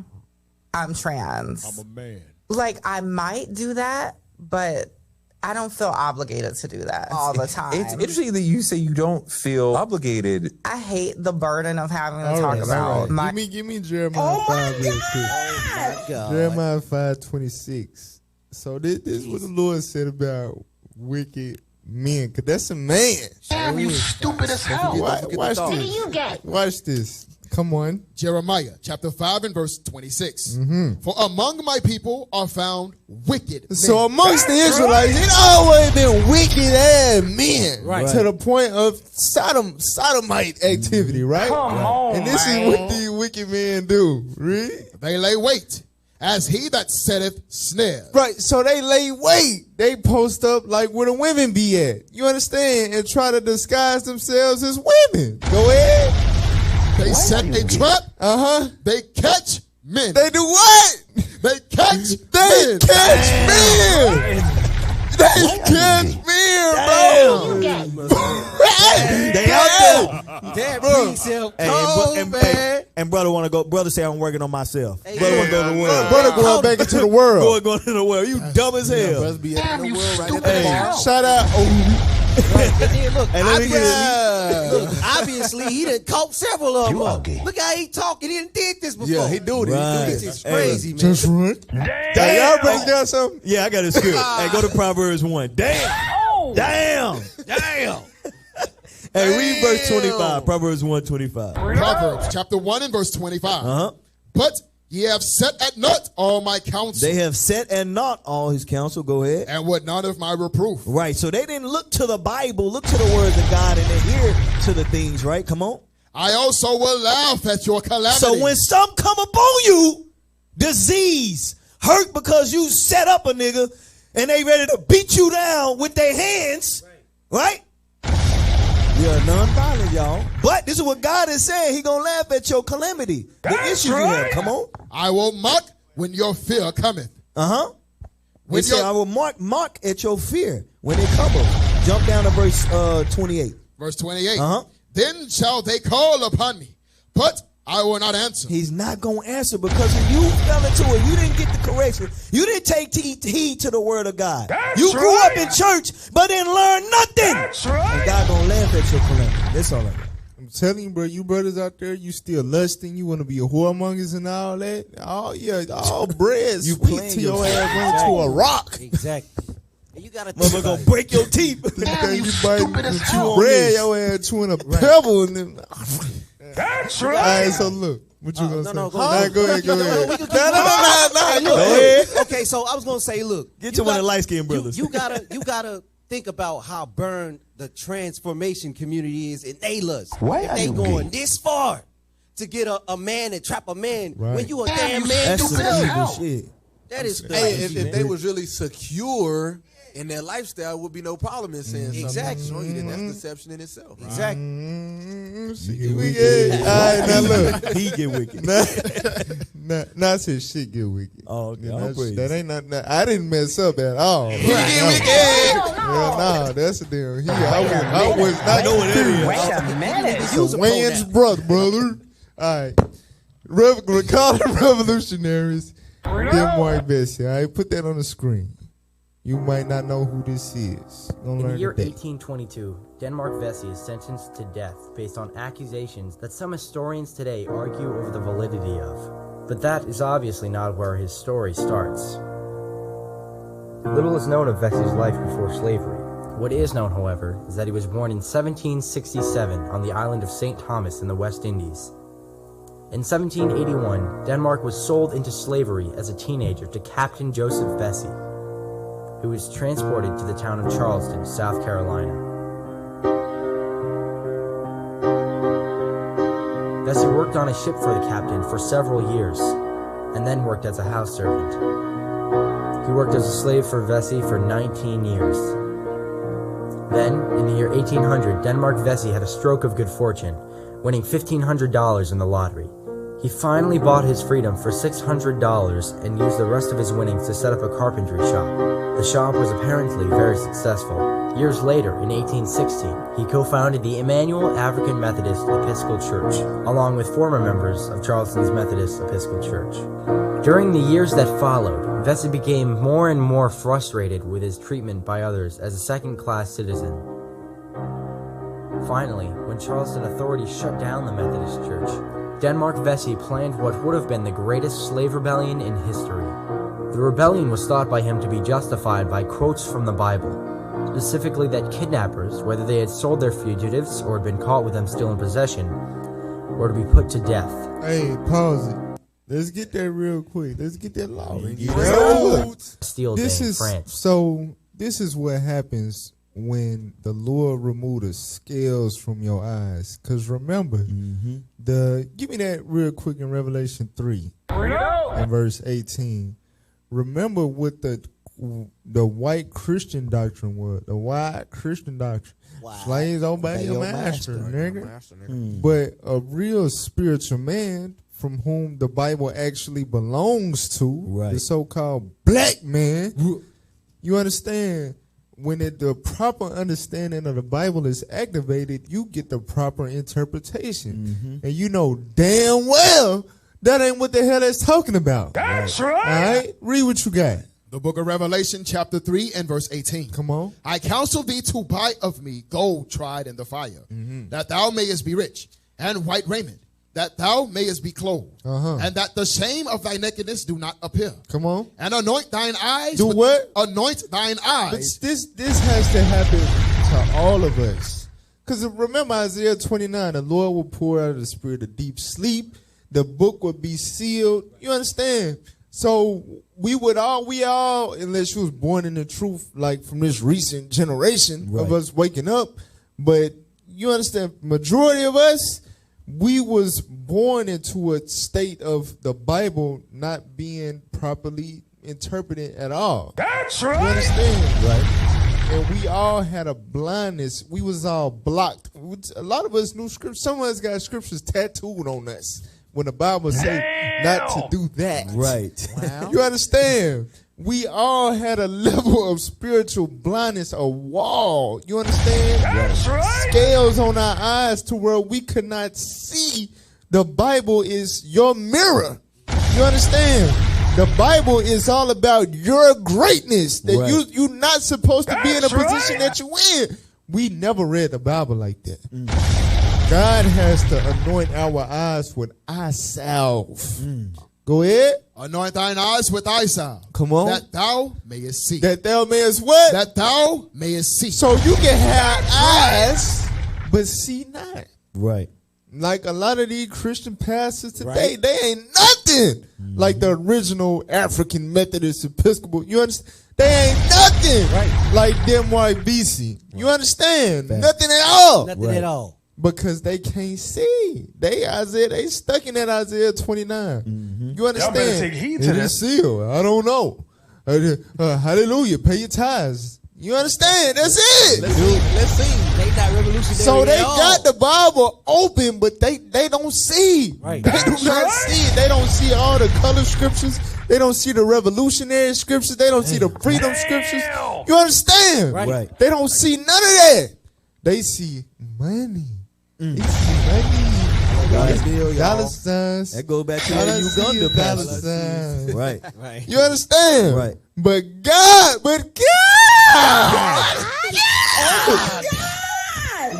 I'm trans. I'm a man. Like, I might do that, but I don't feel obligated to do that all the time. It's interesting that you say you don't feel obligated. I hate the burden of having to talk about my. Give me Jeremiah 5 real quick. Oh, my God. Jeremiah 5:26. So this is what the Lord said about wicked men, because that's a man. Damn, you stupid as hell. Watch What do this. you get? Watch this. Come on. Jeremiah chapter 5 and verse 26. For among my people are found wicked men. So amongst the Israelites, it always been wicked ass men, Right. To the point of sodomite activity, right? Come on, and this man. is what these wicked men do. Read. They lay wait, as he that setteth snares. Right, so they lay wait. They post up like where the women be at. You understand? And try to disguise themselves as women. Go ahead. They set a trap. They catch men. They do what? They catch They men. catch men. They catch men, bro. They out there. That brings him cold, man. And brother want to go. Brother say I'm working on myself. Hey, Brother want to go to the world. Brother going back into the world. Going to the world. You dumb as hell. Brothers be in the world right at Hey, the bar. shout out. Right. And then look, Hey, let me get it. look, obviously he done caught several of them. You up. ugly. Look how he talking. He done did this before. Yeah, he do it. Right. This is crazy, man. Just right. Hey, y'all brothers got something? Yeah, I got a script. Hey, go to Proverbs 1. Damn. Oh. Damn. Damn. Hey, read verse 25. Proverbs 1:25. Proverbs chapter 1 and verse 25. But ye have set at naught all my counsel. They have set at naught all his counsel. Go ahead. And would not of my reproof. Right. So they didn't look to the Bible, look to the words of God, and adhere to the things, right? Come on. I also will laugh at your calamity. So when some come upon you, disease, hurt because you set up a nigga and they ready to beat you down with their hands, right? You're non-violent, y'all. But this is what God is saying. He gonna laugh at your calamity. The issues you have. Come on. I will mock when your fear cometh. When I will mark at your fear when it cometh. Jump down to verse 28. Verse 28. Then shall they call upon me, but I will not answer. He's not going to answer because you fell into it. You didn't get the correction. You didn't take heed to the word of God. You grew up in church, but didn't learn nothing. That's right. And God going to laugh at your calamity. That's all I got. I'm telling you, bro, you brothers out there, you still lusting, you want to be a whoremongers and all that. Oh, yeah, all bread You sweet playing to your yourself. ass running to a rock. Exactly. And you gotta Motherfucker going to break your teeth. Damn, you You stupid as hell. bread your ass chewing a pebble and then. That's All right. right, so look, what you gonna say? no, go Nah, ahead. go ahead. No, we can keep going. Go ahead. Okay, so I was gonna say, look, Get you to one of got- the light-skinned brothers. You gotta think about how burned the transformation community is in they lust. Why If are they you going gay? this far to get a man and trap a man Right. when you a Damn, damn you man, That's stupid some as evil hell. shit. That is Hey, crazy, if man. they was really secure in their lifestyle, would be no problem in saying something. Exactly. Show you that that's deception in itself. Exactly. Shit wicked. All right, now look. He get wicked. Nah, I said shit get wicked. Oh, okay. You know, I'll praise. that ain't not. I didn't mess up at all. He get wicked. Hell nah, that's a damn. I was not know what it is. Wait a minute. It's a Wayne's brother. All right. Call it Revolutionaries. Them white Vesey. All right, put that on the screen. You might not know who this is. Gonna In the learn year today. 1822, Denmark Vesey is sentenced to death based on accusations that some historians today argue over the validity of. But that is obviously not where his story starts. Little is known of Vesey's life before slavery. What is known, however, is that he was born in 1767 on the island of St. Thomas in the West Indies. In 1781, Denmark was sold into slavery as a teenager to Captain Joseph Vesey, who was transported to the town of Charleston, South Carolina. Vesey worked on a ship for the captain for several years, and then worked as a house servant. He worked as a slave for Vesey for 19 years. Then, in the year 1800, Denmark Vesey had a stroke of good fortune, winning $1,500 in the lottery. He finally bought his freedom for $600 and used the rest of his winnings to set up a carpentry shop. The shop was apparently very successful. Years later, in 1816, he co-founded the Emmanuel African Methodist Episcopal Church, along with former members of Charleston's Methodist Episcopal Church. During the years that followed, Vesey became more and more frustrated with his treatment by others as a second-class citizen. Finally, when Charleston authorities shut down the Methodist Church, Denmark Vesey planned what would have been the greatest slave rebellion in history. The rebellion was thought by him to be justified by quotes from the Bible, specifically that kidnappers, whether they had sold their fugitives or had been caught with them still in possession, were to be put to death. Hey, pause it. Let's get that real quick. Let's get that law. Bastille Day in France. So this is what happens when the Lord remove the scales from your eyes. Because remember, give me that real quick in Revelation 3 and verse 18. Remember what the white Christian doctrine was. The white Christian doctrine. Slaves obey your master, nigga. But a real spiritual man from whom the Bible actually belongs to, the so-called black man, you understand? When the proper understanding of the Bible is activated, you get the proper interpretation. And you know damn well that ain't what the hell that's talking about. That's right. All right? Read what you got. The book of Revelation, chapter 3 and verse 18. Come on. I counsel thee to buy of me gold tried in the fire, that thou mayest be rich, and white raiment, that thou mayest be clothed, and that the shame of thy nakedness do not appear. Come on. And anoint thine eyes. Do what? Anoint thine eyes. But this has to happen to all of us. Because remember Isaiah 29, the Lord will pour out of the spirit of deep sleep. The book would be sealed. You understand? So we all, unless you was born in the truth, like from this recent generation of us waking up, but you understand, majority of us, we was born into a state of the Bible not being properly interpreted at all. That's right. You understand? Right. And we all had a blindness. We was all blocked. A lot of us knew scripture. Some of us got scriptures tattooed on us when the Bible say not to do that. Right. Wow. You understand? We all had a level of spiritual blindness, a wall. You understand? That's right. Scales on our eyes to where we could not see. The Bible is your mirror. You understand? The Bible is all about your greatness. That you're not supposed to be in a position that you in. We never read the Bible like that. God has to anoint our eyes with eye salve. Go ahead. Anoint thine eyes with eye salve. Come on. That thou mayest see. That thou mayest what? That thou mayest see. So you can have eyes, but see not. Right. Like a lot of these Christian pastors today, they ain't nothing like the original African Methodist Episcopal. You understand? They ain't nothing like Denmark Vesey. You understand? Nothing at all. Nothing at all. Because they can't see. They stuck in that Isaiah 29. You understand? Y'all better take heed to this. Seal. I don't know. Hallelujah. Pay your tithes. You understand? That's it. Let's see. They not revolutionary. So they got the Bible open, but they don't see. Right. They do not see it. They don't see all the color scriptures. They don't see the revolutionary scriptures. They don't see the freedom scriptures. You understand? Right. They don't see none of that. They see money. They see money. Dollar signs. That goes back to the Uganda dollar passage. signs. Right. You understand? Right. But God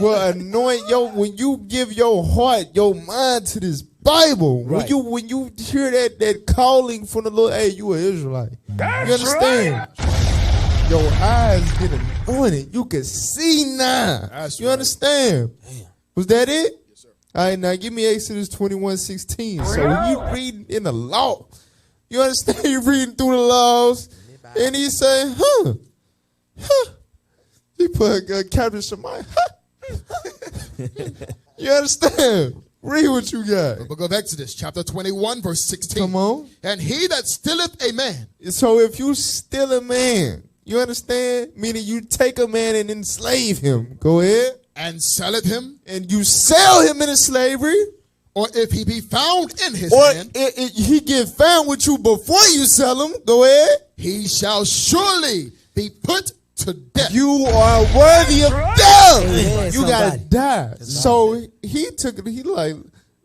will anoint when you give your heart, your mind to this Bible. Right. When you hear that calling from the Lord, hey, you an Israelite. You understand? Your eyes get anointed. You can see now. You understand? Was that it? Yes, sir. All right, now give me Exodus 21:16. So when you reading in the law, you understand? You're reading through the laws, and he say, he put Captain Shemaiah, You understand? Read what you got. The book of Exodus, chapter 21, verse 16. Come on. And he that stealeth a man. So if you steal a man, you understand? Meaning you take a man and enslave him. Go ahead. And selleth him. And you sell him into slavery. Or if he be found in his or hand. He get found with you before you sell him. Go ahead. He shall surely be put to death. You are worthy of death. You gotta die. So he took it. He like,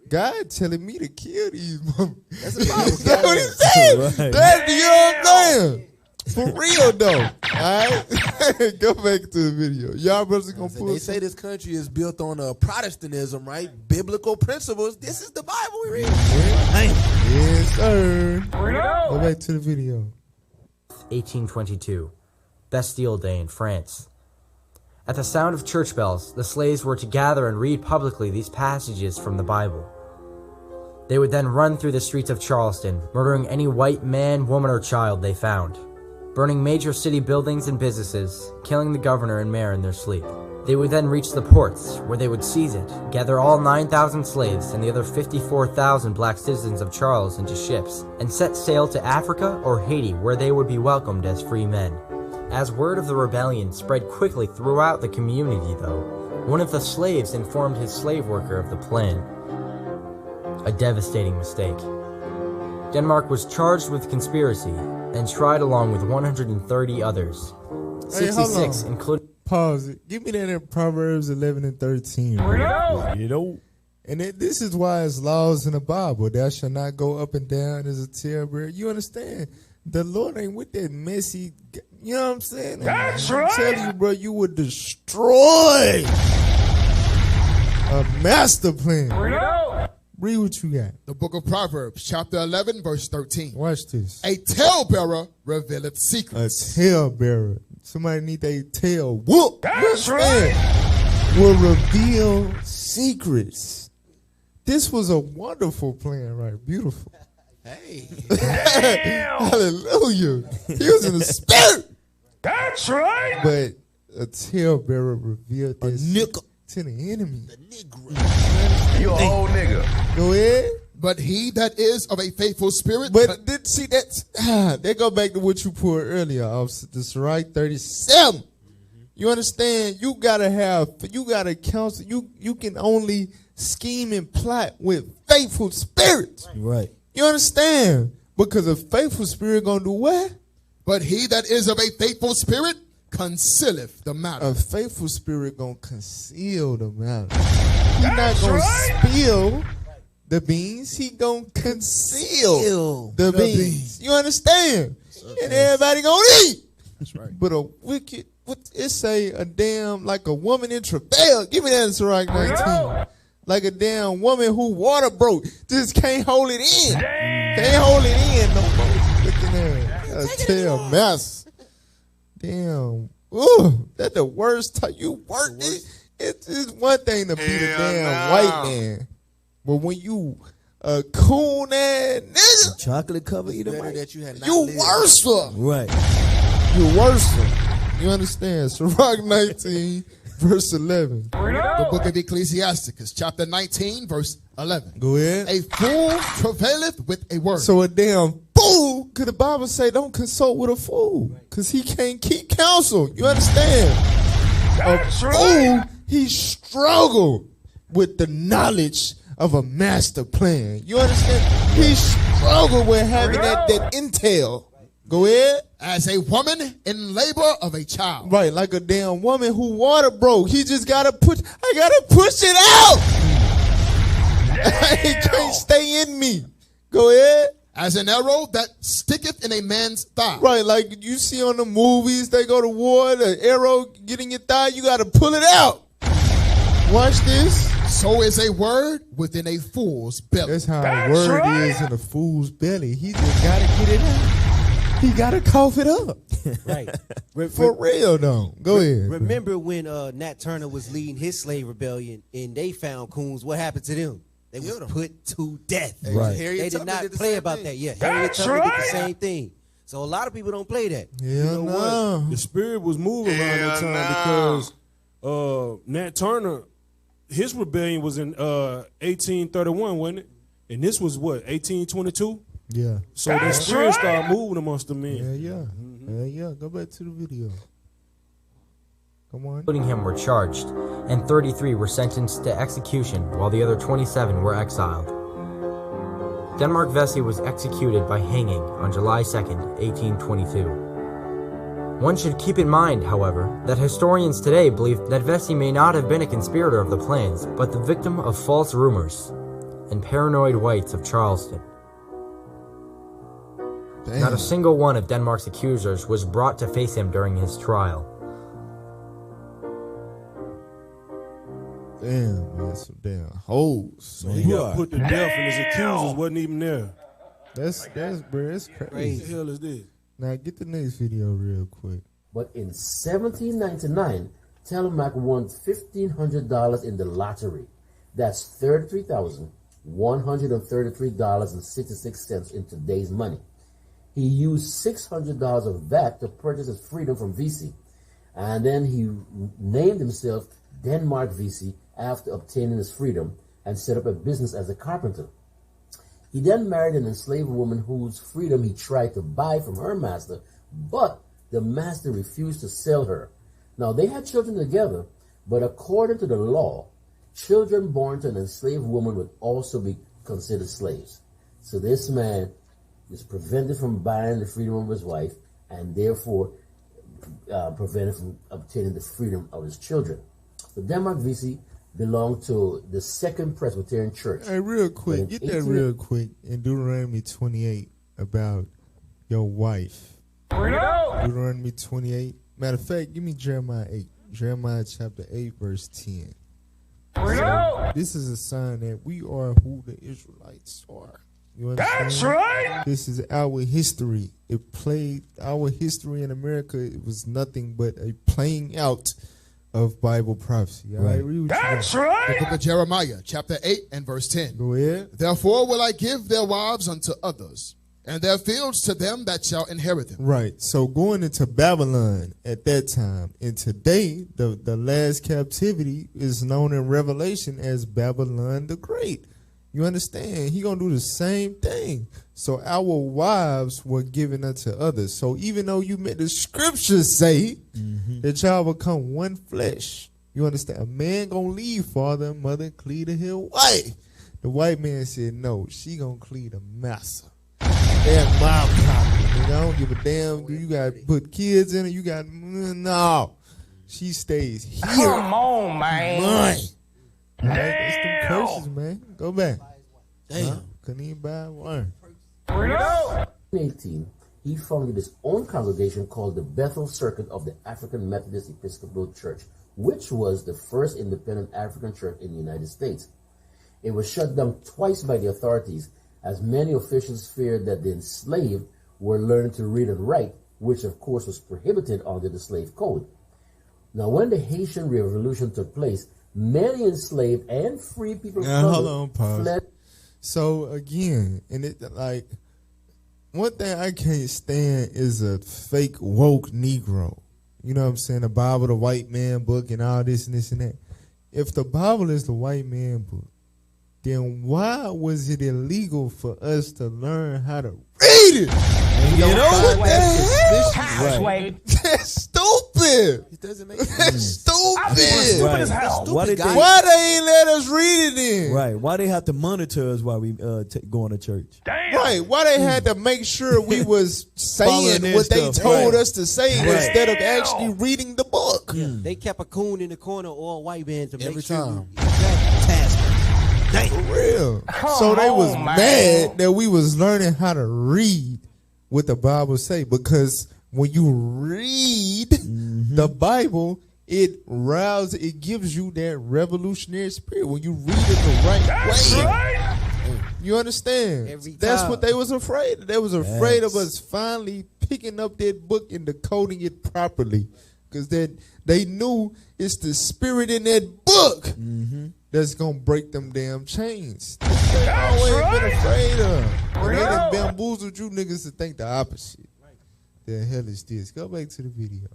God telling me to kill these motherfuckers. That's what he said. Right. That's, you know what I'm saying? For real though. Alright? Go back to the video. Y'all brothers gonna pull. They say this country is built on Protestantism, right? Biblical principles. This is the Bible we read. Yes, sir. Go back to the video. 1822. Bastille Day in France. At the sound of church bells, the slaves were to gather and read publicly these passages from the Bible. They would then run through the streets of Charleston, murdering any white man, woman, or child they found, burning major city buildings and businesses, killing the governor and mayor in their sleep. They would then reach the ports, where they would seize it, gather all 9,000 slaves and the other 54,000 black citizens of Charles into ships, and set sail to Africa or Haiti, where they would be welcomed as free men. As word of the rebellion spread quickly throughout the community, though, one of the slaves informed his slave worker of the plan. A devastating mistake. Denmark was charged with conspiracy and tried along with 130 others. 66 including... Pause it. Give me that in Proverbs 11 and 13. You know. And this is why it's laws in the Bible. Thou shalt not go up and down as a terrible. You understand? The Lord ain't with that messy. You know what I'm saying? That's I'm right. telling you, bro, you would destroy a master plan. Read what you got. The book of Proverbs, chapter 11, verse 13. Watch this. A talebearer revealeth secrets. A talebearer. Somebody need their tail whoop. That's right. Will reveal secrets. This was a wonderful plan, right? Beautiful. Hey. Hallelujah. He was in the spirit. That's right. But a talebearer revealed this to the enemy. The Negro. You a old nigga. Go ahead. But he that is of a faithful spirit. But see that they go back to what you put earlier, the Sirach 37. You understand? You gotta counsel. You can only scheme and plot with faithful spirits. Right. You understand? Because a faithful spirit gonna do what? But he that is of a faithful spirit concealeth the matter. A faithful spirit gonna conceal the matter. He not gonna spill the beans. He gonna conceal the beans. You understand? And everybody gonna eat. That's right. But a wicked, it say a damn, like a woman in travail. Give me that in Sirach 19. Like a damn woman who water broke. Just can't hold it in. Can't hold it in no more. Look at that. A tail mess. Damn. Ooh, that's the worst time you work. It's one thing to be the damn white man. But when you a cool ass nigga, chocolate cover eater, that you had not you lived. worse. Right. You worse. You understand? Sirach 19, verse 11. The book of Ecclesiasticus, chapter 19, verse 11. Go ahead. A fool travaileth with a word. So a damn fool, because the Bible say don't consult with a fool, because he can't keep counsel. You understand? A fool, he struggled with the knowledge of a master plan. You understand? He struggled with having that intel. Go ahead. As a woman in labor of a child. Right, like a damn woman who water broke. He just gotta push it out. It can't stay in me. Go ahead. As an arrow that sticketh in a man's thigh. Right, like you see on the movies, they go to war, the arrow get in your thigh, you gotta pull it out. Watch this. So is a word within a fool's belly. That's how a word is in a fool's belly. He just gotta get it out. He gotta cough it up. Right. For real though. Go ahead. Remember when Nat Turner was leading his slave rebellion and they found coons? What happened to them? They was put to death. Right. They did not play about that. Yeah, Harriet Tubman did the same thing. So a lot of people don't play that. Yeah, what? The spirit was moving around that time because Nat Turner, his rebellion was in 1831, wasn't it? And this was what, 1822? Yeah. So that spirit started moving amongst the men. Yeah. Go back to the video. Come on. Including him were charged, and 33 were sentenced to execution, while the other 27 were exiled. Denmark Vesey was executed by hanging on July 2nd, 1822. One should keep in mind, however, that historians today believe that Vesey may not have been a conspirator of the plans, but the victim of false rumors and paranoid whites of Charleston. Damn. Not a single one of Denmark's accusers was brought to face him during his trial. Damn, man, some damn hoes. So he got put to death and his accusers wasn't even there. That's bro, that's crazy. What the hell is this? Now get the next video real quick. But in 1799, Telemac won $1,500 in the lottery. That's $33,133.66 in today's money. He used $600 of that to purchase his freedom from Vesey, and then he named himself Denmark Vesey after obtaining his freedom and set up a business as a carpenter. He then married an enslaved woman whose freedom he tried to buy from her master, but the master refused to sell her. Now, they had children together, but according to the law, children born to an enslaved woman would also be considered slaves. So this man is prevented from buying the freedom of his wife and therefore prevented from obtaining the freedom of his children. The Denmark Vesey belonged to the Second Presbyterian Church. Hey, real quick, get that real quick in Deuteronomy 28 about your wife. Deuteronomy 28. Matter of fact, give me Jeremiah 8. Jeremiah chapter 8, verse 10. So, this is a sign that we are who the Israelites are. You understand? That's right. This is our history. It played our history in America. It was nothing but a playing out of Bible prophecy. All right. That's right. The book of Jeremiah, chapter 8 and verse 10. Go ahead. Therefore will I give their wives unto others, and their fields to them that shall inherit them. Right. So going into Babylon at that time, and today the last captivity is known in Revelation as Babylon the Great. You understand? He gonna do the same thing. So our wives were given unto others. So even though you met the scriptures say that y'all become one flesh, you understand? A man gonna leave father and mother and cleave to his wife. The white man said no, she gonna cleave to master. That's my property. I don't give a damn. Do you got to put kids in it? You got no. She stays here. Come on, man. Mine. That's them curses, man. Go back. Damn. Couldn't even buy one. In 18, he founded his own congregation called the Bethel Circuit of the African Methodist Episcopal Church, which was the first independent African church in the United States. It was shut down twice by the authorities, as many officials feared that the enslaved were learning to read and write, which of course was prohibited under the slave code. Now, when the Haitian Revolution took place, many enslaved and free people hold on, pause. Fled. So again, and it like one thing I can't stand is a fake woke Negro. You know what I'm saying? The Bible, the white man book, and all this and this and that. If the Bible is the white man book, then why was it illegal for us to learn how to read it? You know what the hell? Right. That's stupid. It doesn't make sense. Stupid. Stupid as hell. Why they ain't let us read it then? Right. Why they have to monitor us while we going to church? Damn. Right. Why they had to make sure we was saying what they told us to say instead of actually reading the book. Yeah. They kept a coon in the corner or a white man to Every make sure. time. For real. So they was mad that we was learning how to read what the Bible say, because when you read the Bible, it gives you that revolutionary spirit when you read it the right way. Right. You understand? Every That's time. what they was afraid of. They was afraid of us finally picking up that book and decoding it properly. Because they knew it's the spirit in that book that's going to break them damn chains. They always been afraid of. And they done bamboozled you niggas to think the opposite. The hell is this? Go back to the video.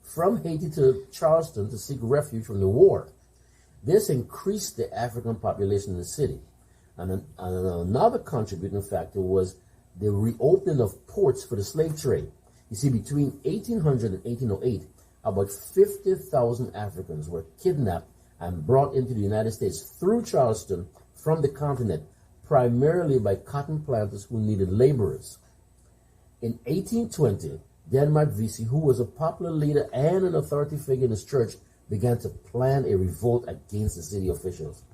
From Haiti to Charleston to seek refuge from the war. This increased the African population in the city. And another contributing factor was the reopening of ports for the slave trade. You see, between 1800 and 1808, about 50,000 Africans were kidnapped and brought into the United States through Charleston from the continent, primarily by cotton planters who needed laborers. In 1820, Denmark Vesey, who was a popular leader and an authority figure in his church, began to plan a revolt against the city officials.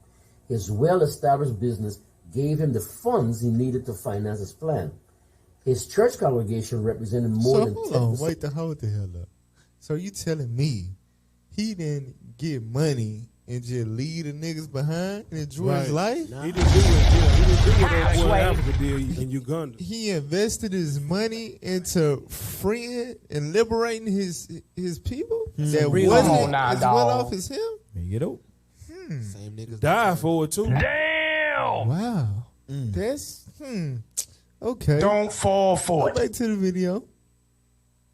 His well-established business gave him the funds he needed to finance his plan. His church congregation represented more than 10%. Hold the hell up. So you telling me he didn't get money and just leave the niggas behind and enjoy his life? Nah. He didn't do it. Yeah, he didn't do what that boy Africa did in Uganda. He invested his money into freeing and liberating his people that wasn't as well off as him? Get up. Same niggas die for it too. Damn. Wow. That's okay. Don't fall for it. Go back to the video.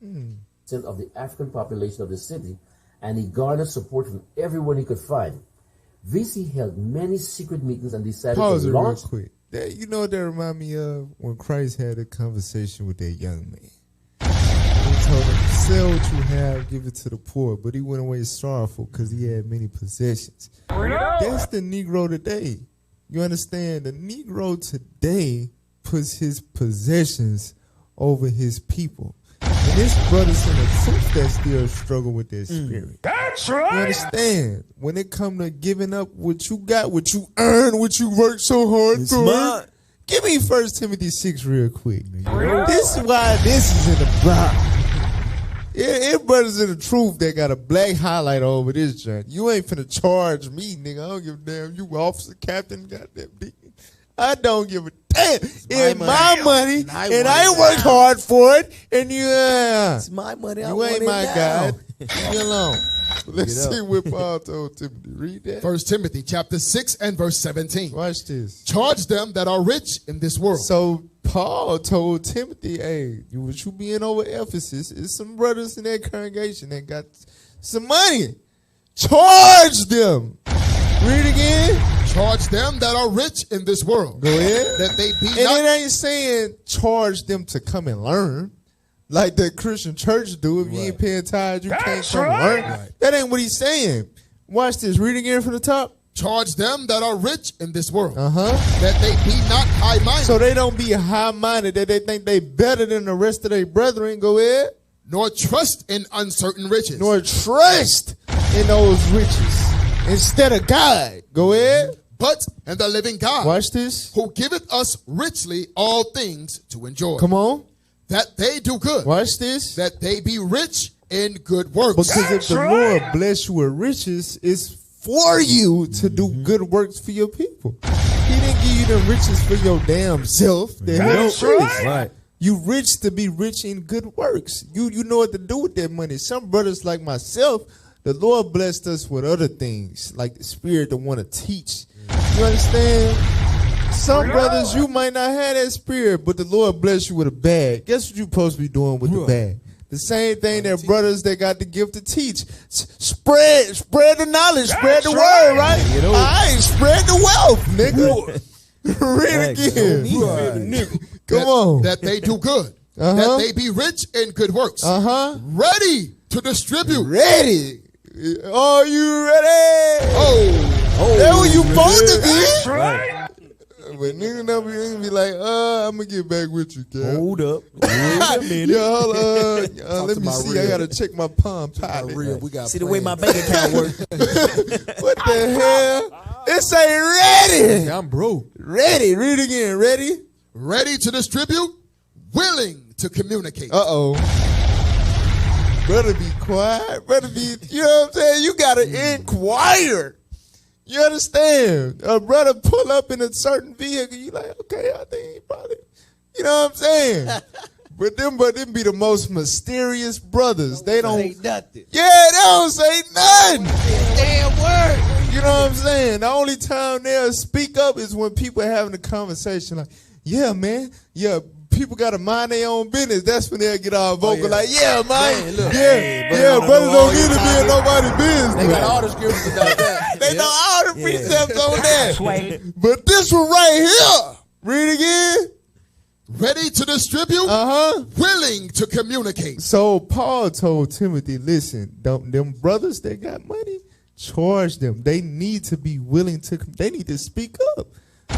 Of the African population of the city, and he garnered support from everyone he could find. Vesey held many secret meetings and decided Pause to it real launch. quick. You know what that remind me of? When Christ had a conversation with that young man. He told him, sell what you have, give it to the poor. But he went away sorrowful because he had many possessions. That's the Negro today. You understand? The Negro today puts his possessions over his people. And this brothers in the truth that still struggle with their spirit. That's right. You understand? When it come to giving up what you got, what you earn, what you work so hard for. Give me 1 Timothy 6 real quick. This is why this is in the Bible. It brothers in the truth that got a black highlight over this joint. You ain't finna charge me, nigga. I don't give a damn. You officer, captain, goddamn deacon. I don't give a damn. It's my money, and I work hard for it. And it's my money. You ain't my guy. Leave me alone. Let's see what Paul told Timothy. Read that. 1 Timothy chapter 6 and verse 17. Watch this. Charge them that are rich in this world. So Paul told Timothy, hey, what you being over Ephesus is some brothers in that congregation that got some money. Charge them. Read again. Charge them that are rich in this world. Go ahead. That they be and not. it ain't saying charge them to come and learn. Like the Christian church do. If you ain't paying tithes, you can't come and learn. Right. That ain't what he's saying. Watch this. Read again from the top. Charge them that are rich in this world. That they be not high-minded. So they don't be high-minded, that they think they better than the rest of their brethren. Go ahead. Nor trust in uncertain riches. Nor trust in those riches instead of God. Go ahead. But in the living God. Watch this. Who giveth us richly all things to enjoy. Come on. That they do good. Watch this. That they be rich in good works. Because if the Lord bless you with riches, it's for you to do good works for your people. He didn't give you the riches for your damn self. That's right. You rich to be rich in good works. You know what to do with that money. Some brothers like myself, the Lord blessed us with other things, like the spirit to want to teach. You understand? Some brothers, you might not have that spirit, but the Lord bless you with a bag. Guess what you're supposed to be doing with the bag? The same thing that brothers that got the gift to teach. Spread the knowledge, spread the word, right? All right, spread the wealth, nigga. Read again. Come on. That they do good. That they be rich in good works. Ready to distribute. Ready. Are you ready? Oh. That's what you supposed to be. That's right. But nigga never be like, I'm gonna get back with you, Cal. Hold up. Wait a minute. Yo, hold on. Let me see. I gotta check my palm pilot. We got see the way my bank account works. What the hell? It say ready. I'm broke. Ready. Read again. Ready. Ready to distribute. Willing to communicate. Brother be inquire. Brother be, you know what I'm saying? You gotta inquire. You understand? A brother pull up in a certain vehicle, you like, okay, I think he probably, you know what I'm saying? But them be the most mysterious brothers. They don't say nothing. Yeah, they don't say nothing. Damn word. You know what I'm saying? The only time they'll speak up is when people are having a conversation like, yeah, man, yeah, people got to mind their own business. That's when they'll get all vocal like, yeah, man, look, brothers don't need to be in nobody's business. They got all the scriptures about that. They know all the precepts on that. But this one right here, read again. Ready to distribute, willing to communicate. So Paul told Timothy, listen, them brothers that got money, charge them. They need to be willing to, they need to speak up.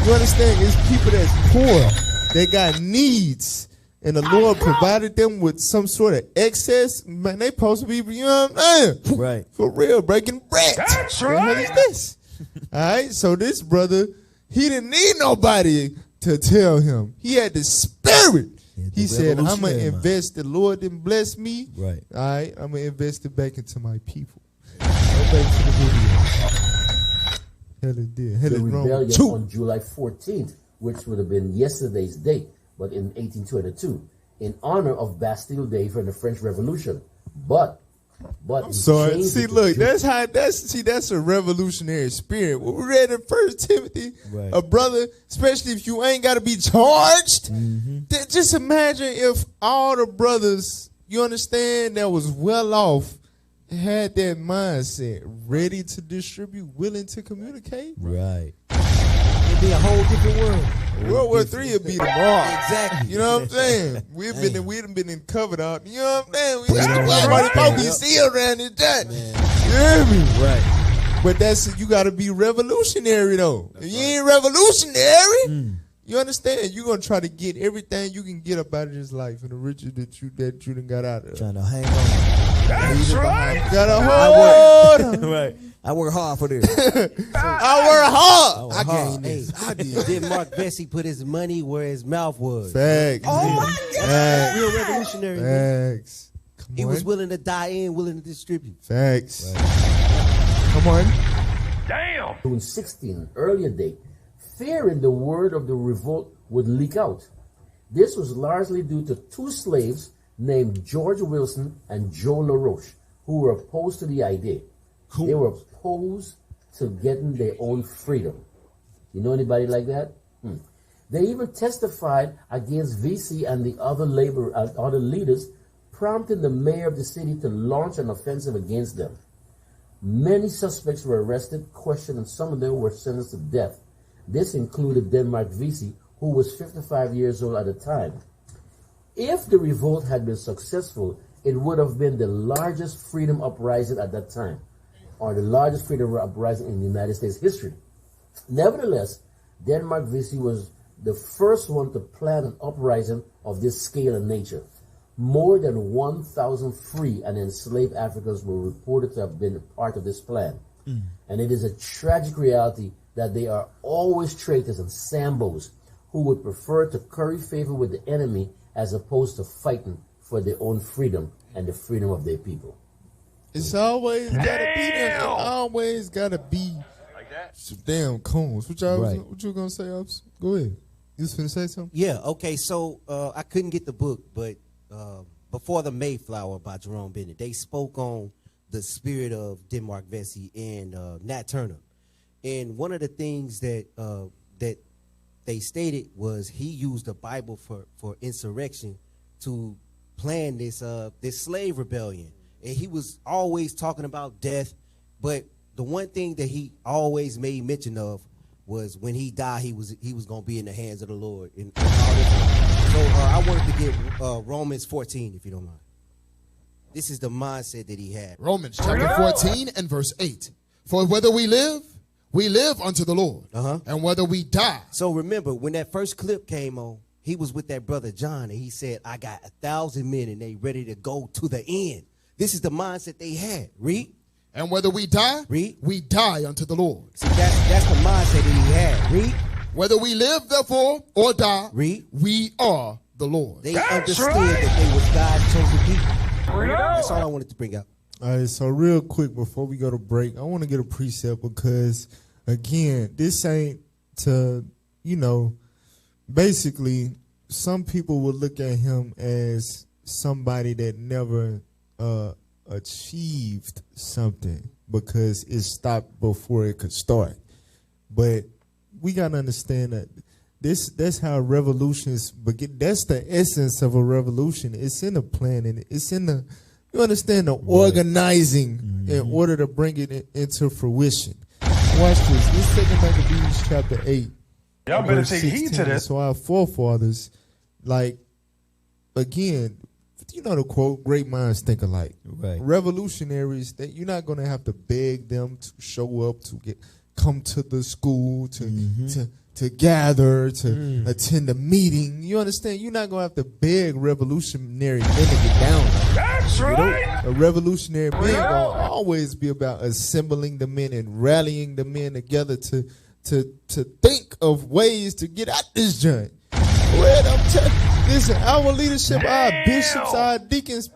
You understand? It's people that's poor. They got needs. And the Lord provided them with some sort of excess. Man, they supposed to be, you know what I'm saying? Right. For real, breaking bread. That's What the hell right. is this? All right, so this brother, he didn't need nobody to tell him. He had the spirit. He said, I'm going to revolutionary invest. The Lord didn't bless me. Right. All right, I'm going to invest it back into my people. Go back to the video. Hell it did. Hell The it wrong. rebellion on July 14th, which would have been yesterday's date, but in 1822, in honor of Bastille Day for the French Revolution. But he So changed see, it to look, that's a revolutionary spirit. What we read in 1 Timothy, Right. a brother, especially if you ain't got to be charged. Just imagine if all the brothers, you understand, that was well off, had that mindset, ready to distribute, willing to communicate. Right. It'd be a whole different world. World War III would be tomorrow. Exactly. You know what I'm saying? We've been in covered up. You know what I'm saying? Everybody supposed to be sealed around this time. You hear me? Right. But you gotta be revolutionary though. If you ain't revolutionary, you understand? You're gonna try to get everything you can get up out of this life and the riches that you done got out of. Trying to hang on. That's right. Gotta hold on. Right. I work hard for this. I work hard. I gained this. I did. Then Mark Vesey put his money where his mouth was. Facts. Oh my God. Real revolutionary. Man. Facts. He was willing to die in, willing to distribute. Facts. Come on. Damn. June 16, earlier date, fearing the word of the revolt would leak out. This was largely due to two slaves named George Wilson and Joe LaRoche, who were opposed to the idea. Cool. They were opposed to getting their own freedom. You know anybody like that? They even testified against Vesey and the other other leaders, prompting the mayor of the city to launch an offensive against them. Many suspects were arrested, questioned, and some of them were sentenced to death. This included Denmark Vesey, who was 55 years old at the time. If the revolt had been successful, it would have been the largest freedom uprising at that time, or the largest freedom uprising in the United States history. Nevertheless, Denmark Vesey was the first one to plan an uprising of this scale and nature. More than 1,000 free and enslaved Africans were reported to have been a part of this plan. And it is a tragic reality that they are always traitors and sambos who would prefer to curry favor with the enemy as opposed to fighting for their own freedom and the freedom of their people. It's always gotta be there. It always gotta be some damn cones. What you gonna say, Ups? Go ahead. You was finna say something? Yeah, okay, so I couldn't get the book, but Before the Mayflower by Jerome Bennett, they spoke on the spirit of Denmark Vesey and Nat Turner. And one of the things that that they stated was he used the Bible for insurrection to plan this slave rebellion. And he was always talking about death, but the one thing that he always made mention of was when he died, he was going to be in the hands of the Lord. And all this. So I wanted to get Romans 14, if you don't mind. This is the mindset that he had. Romans chapter 14 and verse 8. For whether we live unto the Lord. And whether we die. So remember, when that first clip came on, he was with that brother John, and he said, I got 1,000 men, and they ready to go to the end. This is the mindset they had. Read. And whether we die, we die unto the Lord. See, that's the mindset that he had. Read. Whether we live, therefore, or die, we are the Lord. They understood that they was God's chosen people. That's all I wanted to bring out. All right, so real quick before we go to break, I want to get a precept because, again, this ain't to, basically some people will look at him as somebody that never achieved something because it stopped before it could start. But we got to understand that that's how revolutions begin. That's the essence of a revolution. It's in the planning. It's in the, you understand, the organizing in order to bring it into fruition. Watch this. Let's take it back to Maccabees chapter 8. Y'all better take heed to this. So our forefathers, again, the quote, great minds think alike. Right. Revolutionaries, that you're not going to have to beg them to show up, to come to the school, to gather, to attend a meeting. You understand? You're not going to have to beg revolutionary men to get down. That's right. A revolutionary man going to always be about assembling the men and rallying the men together to think of ways to get out this joint. Listen, our leadership, our bishops, our deacons,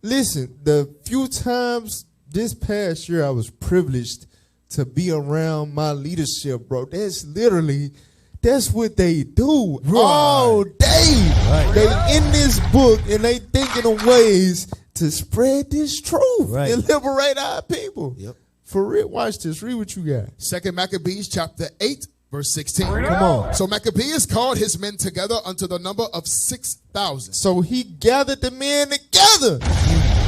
listen, the few times this past year I was privileged to be around my leadership, bro. That's what they do all day. Right. They in this book and they thinking of ways to spread this truth and liberate our people. Yep. For real, watch this. Read what you got. 2 Maccabees chapter 8, verse 16. Come on. So Maccabeus called his men together unto the number of 6,000. So he gathered the men together.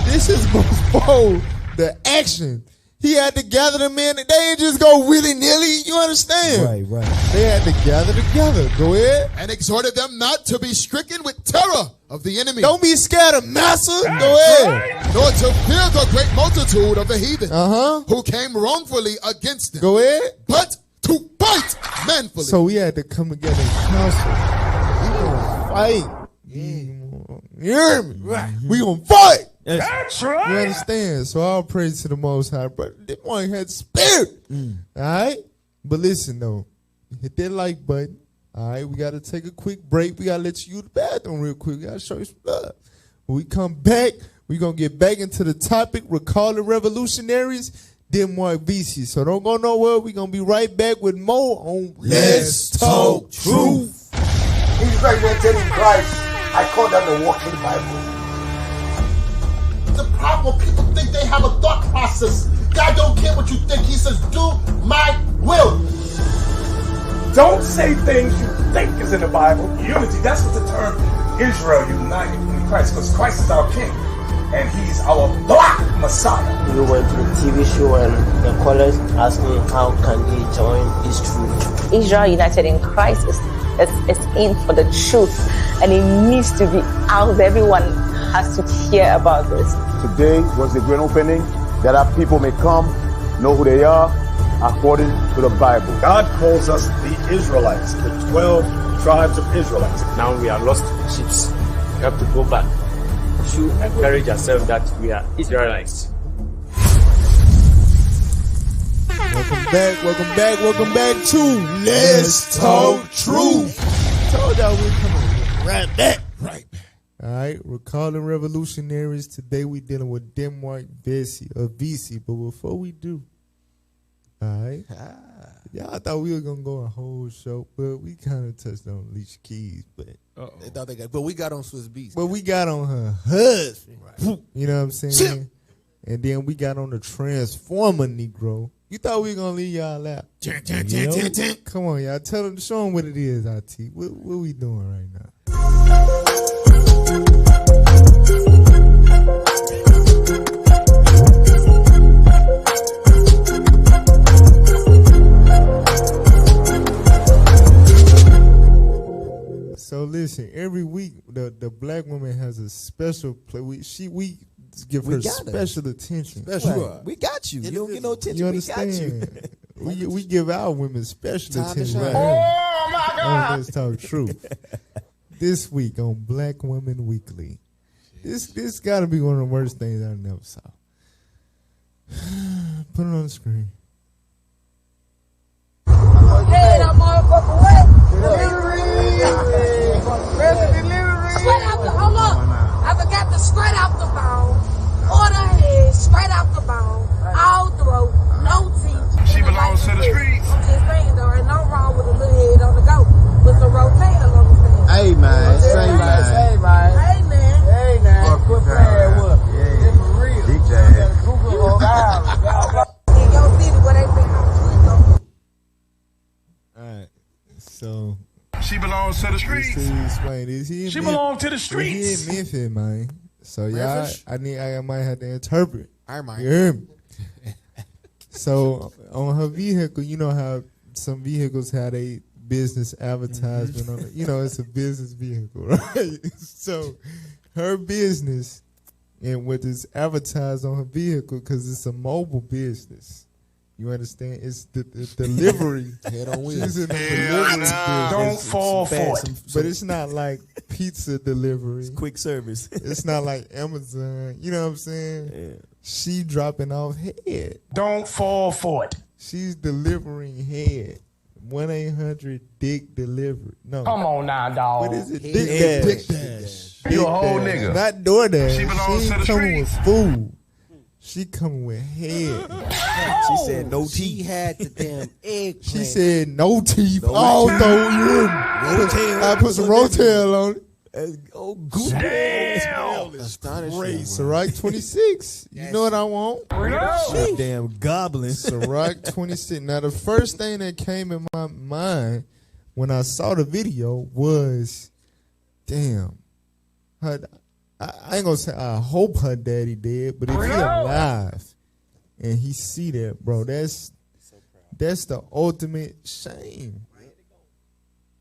This is before the action. He had to gather the men. They didn't just go willy-nilly. You understand? Right. They had to gather together. Go ahead. And exhorted them not to be stricken with terror of the enemy. Don't be scared of massa. Go ahead. Nor to fear the great multitude of the heathen who came wrongfully against them. Go ahead. But to fight manfully. So we had to come together and counsel. We gonna fight. You hear me? Right. We gonna fight. That's right. You understand? So all praise to the Most High, brother. That one had spirit. All right? But listen, though. Hit that like button. All right? We got to take a quick break. We got to let you use the bathroom real quick. We got to show you some love. When we come back, we're going to get back into the topic. Recall the Revolutionaries, Denmark, Vesey. So don't go nowhere. We're going to be right back with more on Let's Talk Truth. Israelites in Christ, I call them the walking Bible. The problem, people think they have a thought process. God don't care what you think. He says, do my will. Don't say things you think is in the Bible. Unity, that's what the term Israel united in Christ, because Christ is our king and he's our black Messiah. We went to the TV show and the callers asked me how can they join this truth. Israel united in Christ is in for the truth, and it needs to be out. Everyone has to hear about this. Today was the grand opening that our people may come, know who they are, according to the Bible. God calls us the Israelites, the 12 tribes of Israelites. Now we are lost sheep. We have to go back to encourage ourselves that we are Israelites. Welcome back to Let's Talk Truth. Told y'all we're coming right back. All right, recalling revolutionaries. Today we dealing with Denmark, Vesey. But before we do, all right, y'all thought we were gonna go a whole show, but we kind of touched on Alicia Keys, but they thought they got, but we got on Swiss Beats. But we got on her husband, right. You know what I'm saying? And then we got on the Transformer Negro. You thought we were gonna leave y'all out? Come on, y'all. Show them what it is, IT. What we doing right now? So listen, every week the black woman has a special play. We give her special attention. Right. We got you. You don't get no attention. You understand? We give our women special attention. Right oh my God! Let's Talk Truth. This week on Black Women Weekly, this got to be one of the worst things I never saw. Put it on the screen. Hey, that motherfucker wet. Delivery. Straight out the, hold up. I forgot to straight out the phone. Order is straight straight off the bone, all throat, no teeth. She belongs to the streets. I'm just saying, there ain't no wrong with a little head on the go. With some rotator on the stand. Hey, man. Say, man. Hey, man. Hey, man. Hey, man. Quit playing with us. Yeah. It's for real. DJ. In your city where they think I'm sweet. Alright, so she belongs to the streets. Explain this. She belongs to the streets. He in Memphis, man. So y'all, I might have to interpret. I might. You hear me? So on her vehicle, you know how some vehicles have a business advertisement on it. You know, it's a business vehicle, right? So her business and what is advertised on her vehicle, because it's a mobile business. You understand? It's the delivery. Head on wheels. She's in the delivery business. Don't fall for it. But it's not like pizza delivery. It's quick service. It's not like Amazon. You know what I'm saying? Yeah. She dropping off head. Don't fall for it. She's delivering head. 1-800-DICK delivery. No. Come on now, dog. What is it? Dick Dash. You a whole nigga. Not DoorDash. She belongs to the coming streets. with food. She coming with head. She said no teeth. She had the damn eggplant. She said no teeth. No Oh, teeth. though you. Rotel. I put some Rotel on it. Oh, good. Damn. Astonishing. Ciroc 26. You know what I want? That damn goblin. Ciroc 26. Now, the first thing that came in my mind when I saw the video was, damn, I ain't gonna say I hope her daddy dead, but if he alive and he see that, bro, that's the ultimate shame.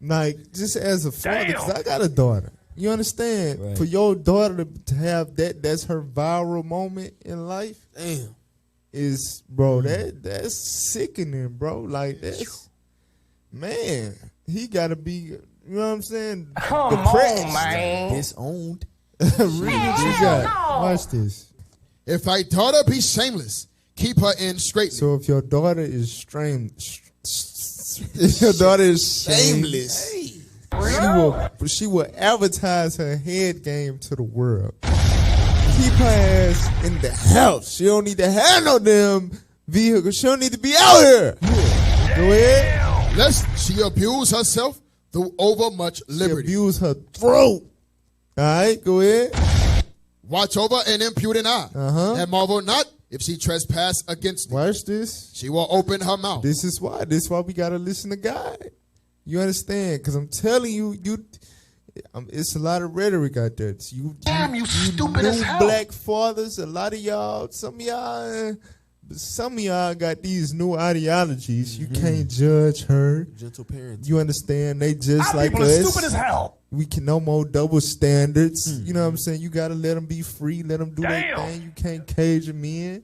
Like, just as a father, because I got a daughter. You understand? Right. For your daughter to have that's her viral moment in life. Damn. Is, bro, that's sickening, bro. Like, that's, man, he gotta be, you know what I'm saying? Come depressed. on, man. Disowned. Read what you got. Watch this. If thy daughter be shameless, keep her in straitly. So if your daughter is if your daughter is shameless, she will advertise her head game to the world. Keep her ass in the house. She don't need to have no damn vehicle. She don't need to be out here. Go ahead. Lest she abuse herself through overmuch liberty. She abuse her throat. All right, go ahead. Watch over an impudent eye, and marvel not if she trespass against thee. Watch this. She will open her mouth. This is why we gotta listen to God. You understand? Because I'm telling you, it's a lot of rhetoric out there. You stupid as hell. Black fathers, a lot of y'all, some of y'all got these new ideologies. You can't judge her. Gentle parents. You understand? They just Our like people us. are stupid as hell. We can no more double standards. You know what I'm saying? You got to let them be free. Let them do their Damn. thing. You can't cage them in.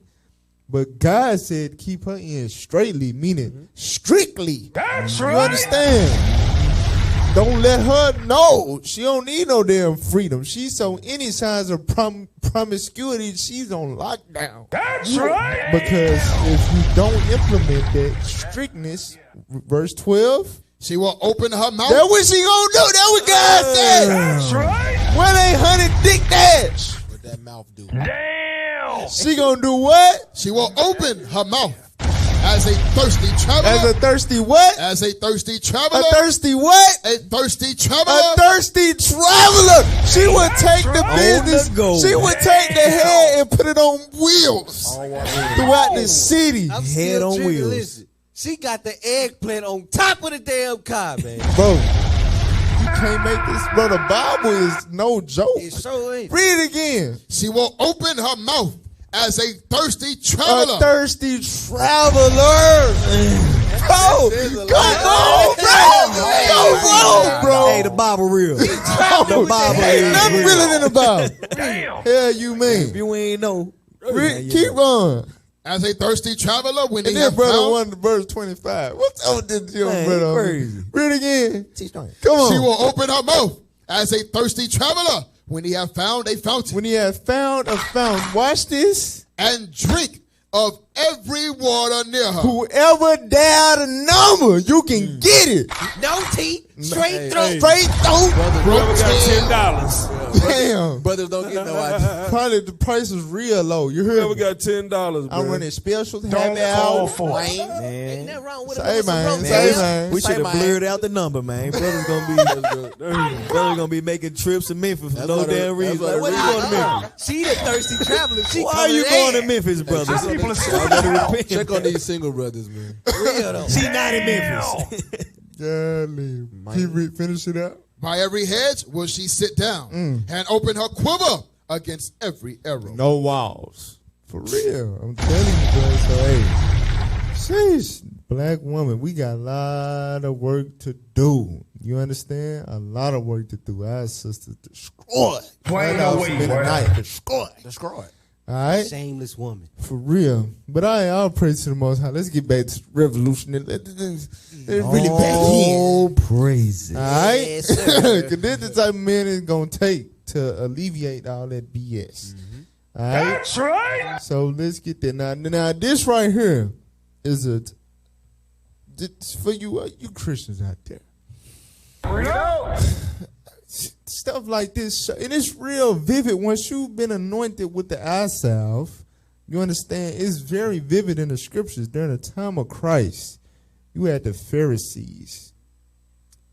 But God said keep her in straightly, meaning strictly. That's You right. understand? Don't let her know. She don't need no damn freedom. She's so any signs of promiscuity, she's on lockdown. That's right. Because if you don't implement that strictness, verse 12, she will open her mouth. That's what she gonna do. That's what God said. That's right. 1-800-DICK Dash. What that mouth do? Damn. She gonna do what? She will open her mouth as a thirsty traveler. As a thirsty what? As a thirsty traveler. A thirsty what? A thirsty traveler. A thirsty traveler. She would take the business. She would take the head and put it on wheels throughout the city. I'm Head still on tripping. wheels. Listen, she got the eggplant on top of the damn car, man. Bro, you can't make this. Bro, the Bible is no joke. It sure ain't. Read it again. She will open her mouth as a thirsty traveler. A thirsty traveler. Bro, come on, bro. Hey, the Bible real. The Bible Ain't is nothing real. realer than the Bible. Damn. Hell you mean? If you ain't know. Keep on. As a thirsty traveler, when And they then have brother found, won the verse 25. What's up with this young Man, brother? crazy. Read it again. Come Come on. she will open her mouth as a thirsty traveler when he have found a fountain. When he has found a fountain, watch this. And drink of every water near her. Whoever dialed a number, you can get it. No teeth, straight throat. Straight throat. Whoever got $10. Damn. Brothers don't get no idea. Probably the price is real low. You heard? We got $10. I'm running specials. Don't fall for it. Ain't nothing wrong with Say, it. man. We should have blurred out the number, man. Brothers gonna be making trips to Memphis for no damn reason. Like, what are you going to Memphis? She the thirsty traveler. Why are you going to Memphis, brothers? Check on these single brothers, man. Real though. She not in Memphis. Golly. Finish it out. By every hedge will she sit down and open her quiver against every arrow. No walls. For real. I'm telling you, bro. So, hey, sheesh, black woman, we got a lot of work to do. You understand? A lot of work to do. Our sisters destroyed. Destroyed. All right? Shameless woman. For real. But all praise to the Most High. Let's get back to Revolutionary. Let's really back in. Oh, praise it. All right? Yes, sir. Because this is the type of man it's going to take to alleviate all that BS. All right? That's right. So let's get there. Now this right here is for you Christians out there. Stuff like this, and it's real vivid. Once you've been anointed with the eye salve, you understand it's very vivid in the scriptures. During the time of Christ, you had the Pharisees.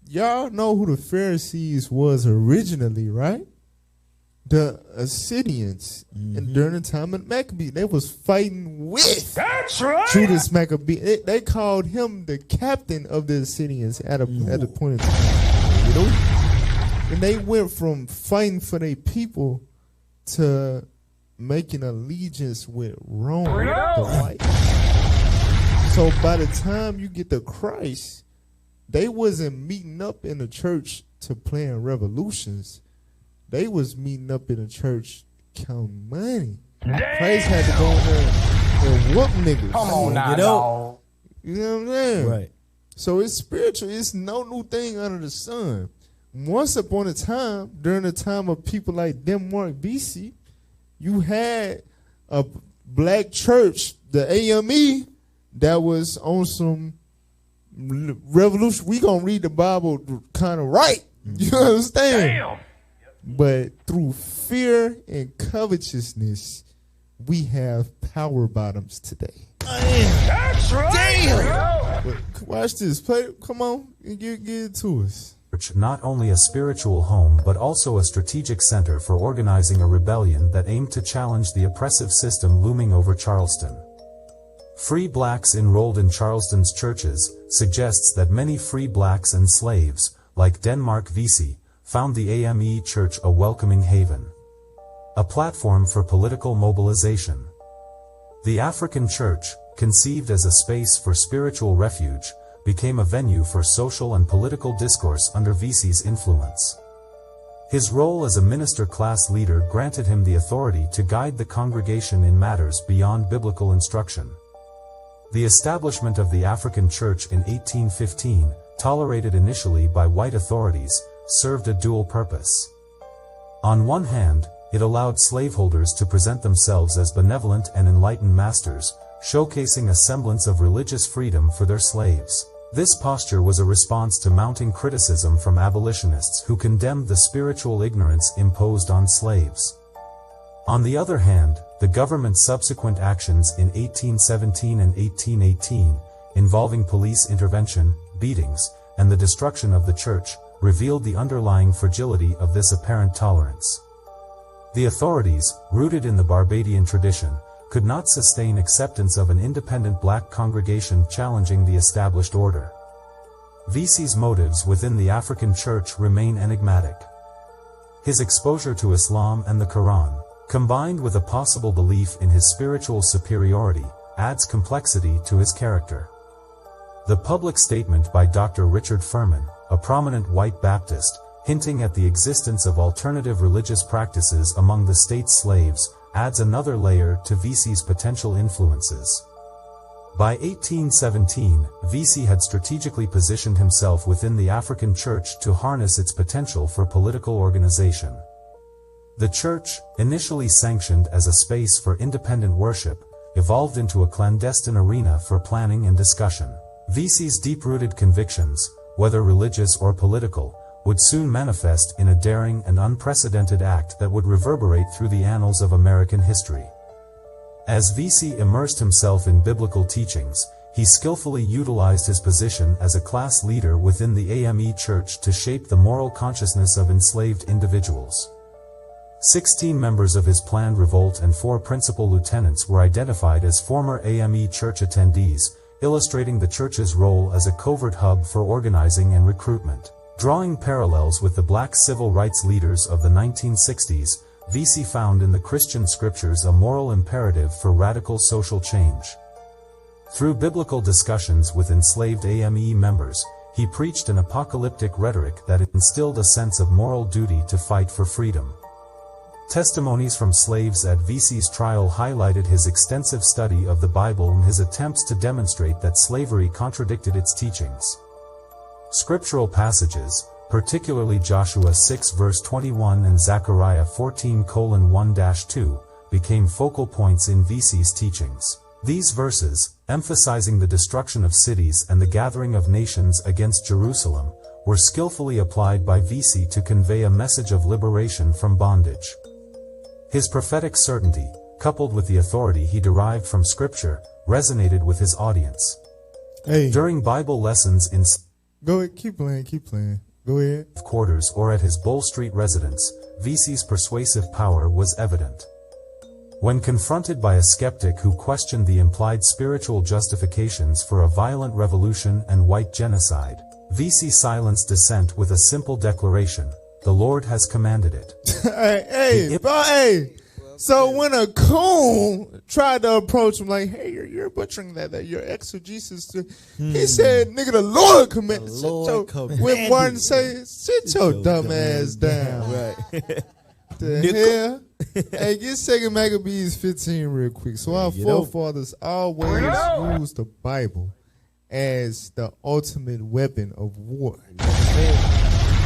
Y'all know who the Pharisees was originally, right? The Assyrians. And during the time of Maccabee, they was fighting with Judas Maccabee. They called him the captain of the Assyrians at a point in time. You know? And they went from fighting for their people to making allegiance with Rome, the white. So by the time you get to Christ, they wasn't meeting up in the church to plan revolutions. They was meeting up in the church counting money. Christ had to go in there and whoop niggas. Come on now, dog. You know what I'm saying? Right. So it's spiritual. It's no new thing under the sun. Once upon a time, during the time of people like Denmark, Vesey, you had a black church, the AME, that was on some revolution. We gonna read the Bible kind of right. You understand? Damn. But through fear and covetousness, we have power bottoms today. That's right. Damn. But watch this. Come on and get it to us. Not only a spiritual home but also a strategic center for organizing a rebellion that aimed to challenge the oppressive system looming over Charleston. Free blacks enrolled in Charleston's churches suggests that many free blacks and slaves, like Denmark Vesey, found the AME Church a welcoming haven. A platform for political mobilization. The African Church, conceived as a space for spiritual refuge, became a venue for social and political discourse under Vesey's influence. His role as a minister-class leader granted him the authority to guide the congregation in matters beyond biblical instruction. The establishment of the African Church in 1815, tolerated initially by white authorities, served a dual purpose. On one hand, it allowed slaveholders to present themselves as benevolent and enlightened masters, showcasing a semblance of religious freedom for their slaves. This posture was a response to mounting criticism from abolitionists who condemned the spiritual ignorance imposed on slaves. On the other hand, the government's subsequent actions in 1817 and 1818, involving police intervention, beatings, and the destruction of the church, revealed the underlying fragility of this apparent tolerance. The authorities, rooted in the Barbadian tradition, could not sustain acceptance of an independent black congregation challenging the established order. Vesey's motives within the African Church remain enigmatic. His exposure to Islam and the Quran, combined with a possible belief in his spiritual superiority, adds complexity to his character. The public statement by Dr. Richard Furman, a prominent white Baptist, hinting at the existence of alternative religious practices among the state's slaves, adds another layer to Vesey's potential influences. By 1817, Vesey had strategically positioned himself within the African Church to harness its potential for political organization. The church, initially sanctioned as a space for independent worship, evolved into a clandestine arena for planning and discussion. Vesey's deep-rooted convictions, whether religious or political, would soon manifest in a daring and unprecedented act that would reverberate through the annals of American history. As Vesey immersed himself in biblical teachings, he skillfully utilized his position as a class leader within the AME Church to shape the moral consciousness of enslaved individuals. 16 members of his planned revolt and 4 principal lieutenants were identified as former AME Church attendees, illustrating the church's role as a covert hub for organizing and recruitment. Drawing parallels with the black civil rights leaders of the 1960s, Vesey found in the Christian scriptures a moral imperative for radical social change. Through biblical discussions with enslaved AME members, he preached an apocalyptic rhetoric that instilled a sense of moral duty to fight for freedom. Testimonies from slaves at Vesey's trial highlighted his extensive study of the Bible and his attempts to demonstrate that slavery contradicted its teachings. Scriptural passages, particularly Joshua 6 verse 21 and Zechariah 14:1-2, became focal points in Vesey's teachings. These verses, emphasizing the destruction of cities and the gathering of nations against Jerusalem, were skillfully applied by Vesey to convey a message of liberation from bondage. His prophetic certainty, coupled with the authority he derived from Scripture, resonated with his audience. During Bible lessons in Go ahead, keep playing. Go ahead. Quarters or at his Bull Street residence, Vesey's persuasive power was evident. When confronted by a skeptic who questioned the implied spiritual justifications for a violent revolution and white genocide, Vesey silenced dissent with a simple declaration: "The Lord has commanded it." So when a coon tried to approach him like, "Hey, you're butchering that your exegesis," he said, "Nigga, the Lord commanded." When Martin says, "Sit your dumb ass down," right? The hell? Hey, get 2 Maccabees 15 real quick. So our forefathers always used the Bible as the ultimate weapon of war.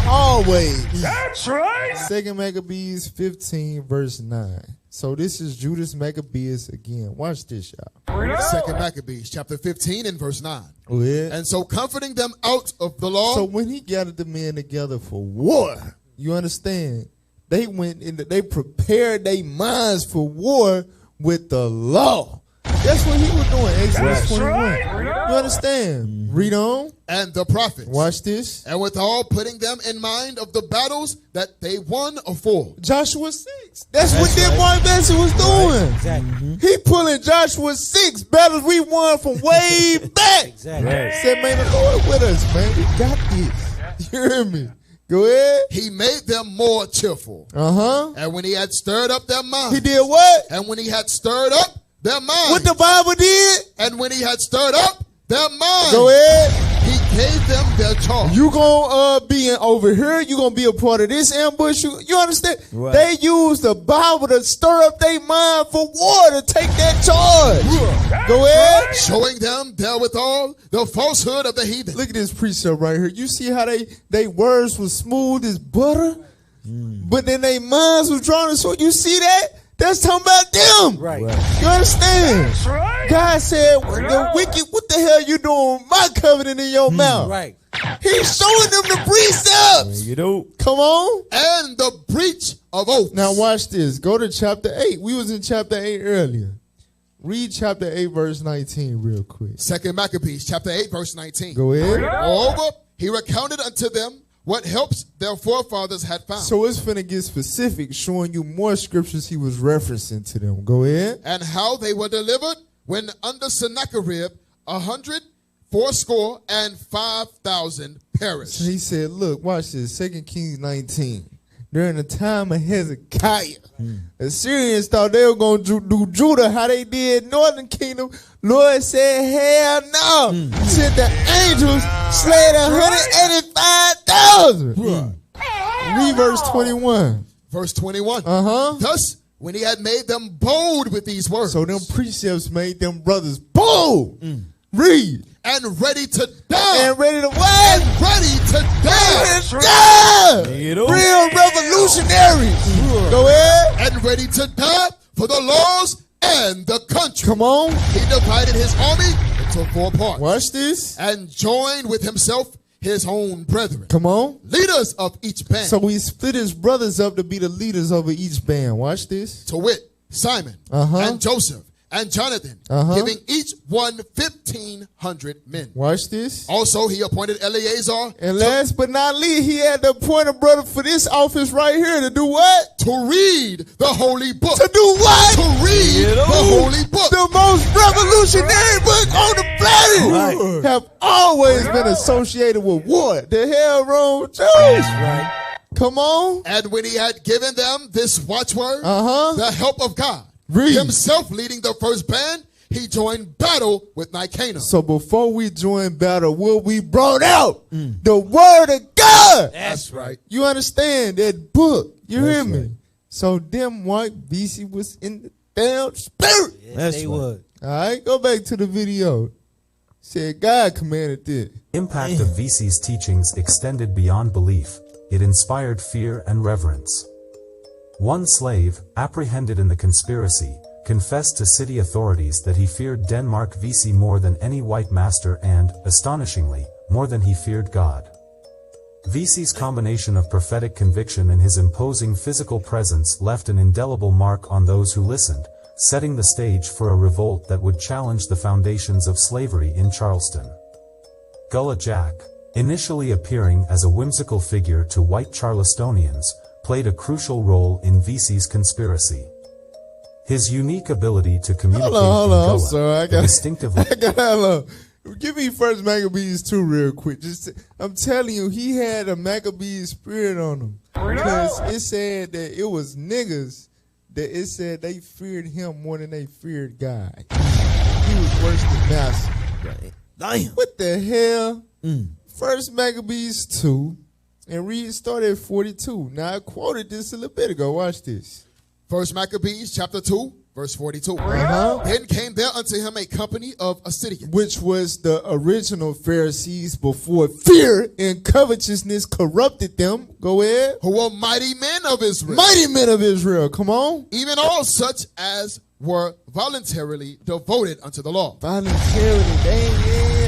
Always. That's right. 2 Maccabees 15 verse 9. So this is Judas Maccabeus again. Watch this, y'all. 2 Maccabees chapter 15 and verse 9. Oh, yeah. And so comforting them out of the law. So when he gathered the men together for war, you understand? They went into, they prepared their minds for war with the law. That's what he was doing. Exodus 21. Right. You understand? Read on. And the prophets. Watch this. And withal putting them in mind of the battles that they won afore. Joshua 6. That's what Mark Vesey was doing. Exactly. He pulling Joshua 6 battles we won from way back. Exactly. Said, man, the Lord with us, man. We got this. You hear me? Go ahead. He made them more cheerful. And when he had stirred up their minds. He did what? And when he had stirred up their minds. What the Bible did? And when he had stirred up their minds. Go ahead. He gave them their charge. You gonna be over here. You gonna be a part of this ambush. You understand? Right. They used the Bible to stir up their mind for war, to take that charge. Go ahead. Showing them therewithal the falsehood of the heathen. Look at this precept right here. You see how they words was smooth as butter, but then their minds was drawn. So you see that? That's talking about them. Right. You understand? That's right. God said, the wicked, what the hell you doing with my covenant in your mouth? Right. He's showing them the precepts. You know. Come on. And the breach of oaths. Now watch this. Go to chapter 8. We was in chapter 8 earlier. Read chapter 8, verse 19 real quick. 2 Maccabees, chapter 8, verse 19. Go ahead. Moreover, he recounted unto them what helps their forefathers had found. So it's finna get specific, showing you more scriptures he was referencing to them. Go ahead. And how they were delivered when under Sennacherib 180,500 perished. So he said, look, watch this. 2 Kings 19. During the time of Hezekiah, Assyrians thought they were going to do Judah how they did Northern Kingdom. Lord said, hell no. Sent the angels, slayed 185,000. Read verse 21. Verse 21. Thus, when he had made them bold with these words. So them precepts made them brothers bold. Read. And ready to die. And ready to what? And ready to die. Real revolutionaries. Go ahead. And ready to die for the laws and the country. Come on. He divided his army into 4 parts. Watch this. And joined with himself his own brethren. Come on. Leaders of each band. So he split his brothers up to be the leaders over each band. Watch this. To wit, Simon and Joseph and Jonathan, giving each one 1,500 men. Watch this. Also, he appointed Eleazar. And last but not least, he had to appoint a brother for this office right here to do what? To read the holy book. To do what? To read the holy book. The most revolutionary book on the planet. Have always been associated with what? The hell wrong with you? That's right. Come on. And when he had given them this watchword, the help of God, himself leading the first band, he joined battle with Nicanor. So before we join battle, what we brought out? The word of God. That's right. You understand that book? You hear me? So them white Vesey was in the damn spirit. Yes, they would. All right, go back to the video. Said God commanded this. Impact of Vesey's teachings extended beyond belief. It inspired fear and reverence. One slave, apprehended in the conspiracy, confessed to city authorities that he feared Denmark Vesey more than any white master and, astonishingly, more than he feared God. Vesey's combination of prophetic conviction and his imposing physical presence left an indelible mark on those who listened, setting the stage for a revolt that would challenge the foundations of slavery in Charleston. Gullah Jack, initially appearing as a whimsical figure to white Charlestonians, played a crucial role in Vesey's conspiracy. His unique ability to communicate Hold on, I'm in sorry. Gullah, distinctively. Give me first Maccabees 2 real quick. I'm telling you, he had a Maccabees spirit on him. Because it said that it was niggas that it said they feared him more than they feared God. He was worse than Master. Damn. What the hell? First Maccabees 2 and start at 42. Now I quoted this a little bit ago. Watch this. First Maccabees chapter 2, verse 42. Then came there unto him a company of Assyrians, which was the original Pharisees before fear and covetousness corrupted them. Go ahead. Who were mighty men of Israel. Mighty men of Israel. Come on. Even all such as were voluntarily devoted unto the law. Voluntarily.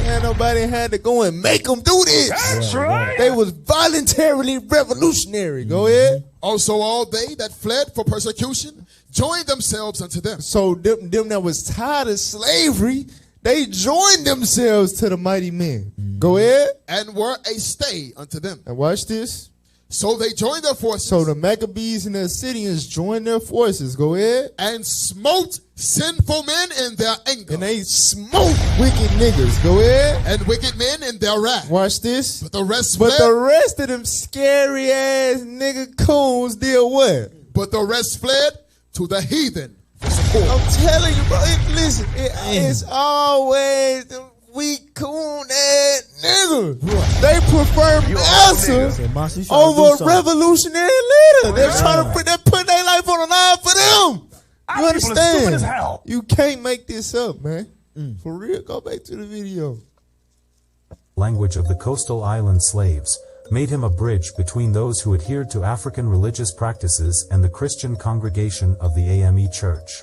Ain't nobody had to go and make them do this. That's right. They was voluntarily revolutionary. Go ahead. Also all they that fled for persecution joined themselves unto them. So them that was tired of slavery, they joined themselves to the mighty men. Go ahead. And were a stay unto them. And watch this. So they joined their forces. So the Maccabees and the Assyrians joined their forces. Go ahead. And smote sinful men in their anger. And they smote wicked niggas. Go ahead. And wicked men in their wrath. Watch this. But the rest fled. But the rest of them scary ass nigga coons did what? But the rest fled to the heathen for support. I'm telling you, bro. Listen, it's always them weak coon ass niggas. They prefer Massa over a revolutionary leader. They're trying to put their life on the line for them. You understand? You can't make this up, man. For real, go back to the video. Language of the coastal island slaves made him a bridge between those who adhered to African religious practices and the Christian congregation of the AME Church.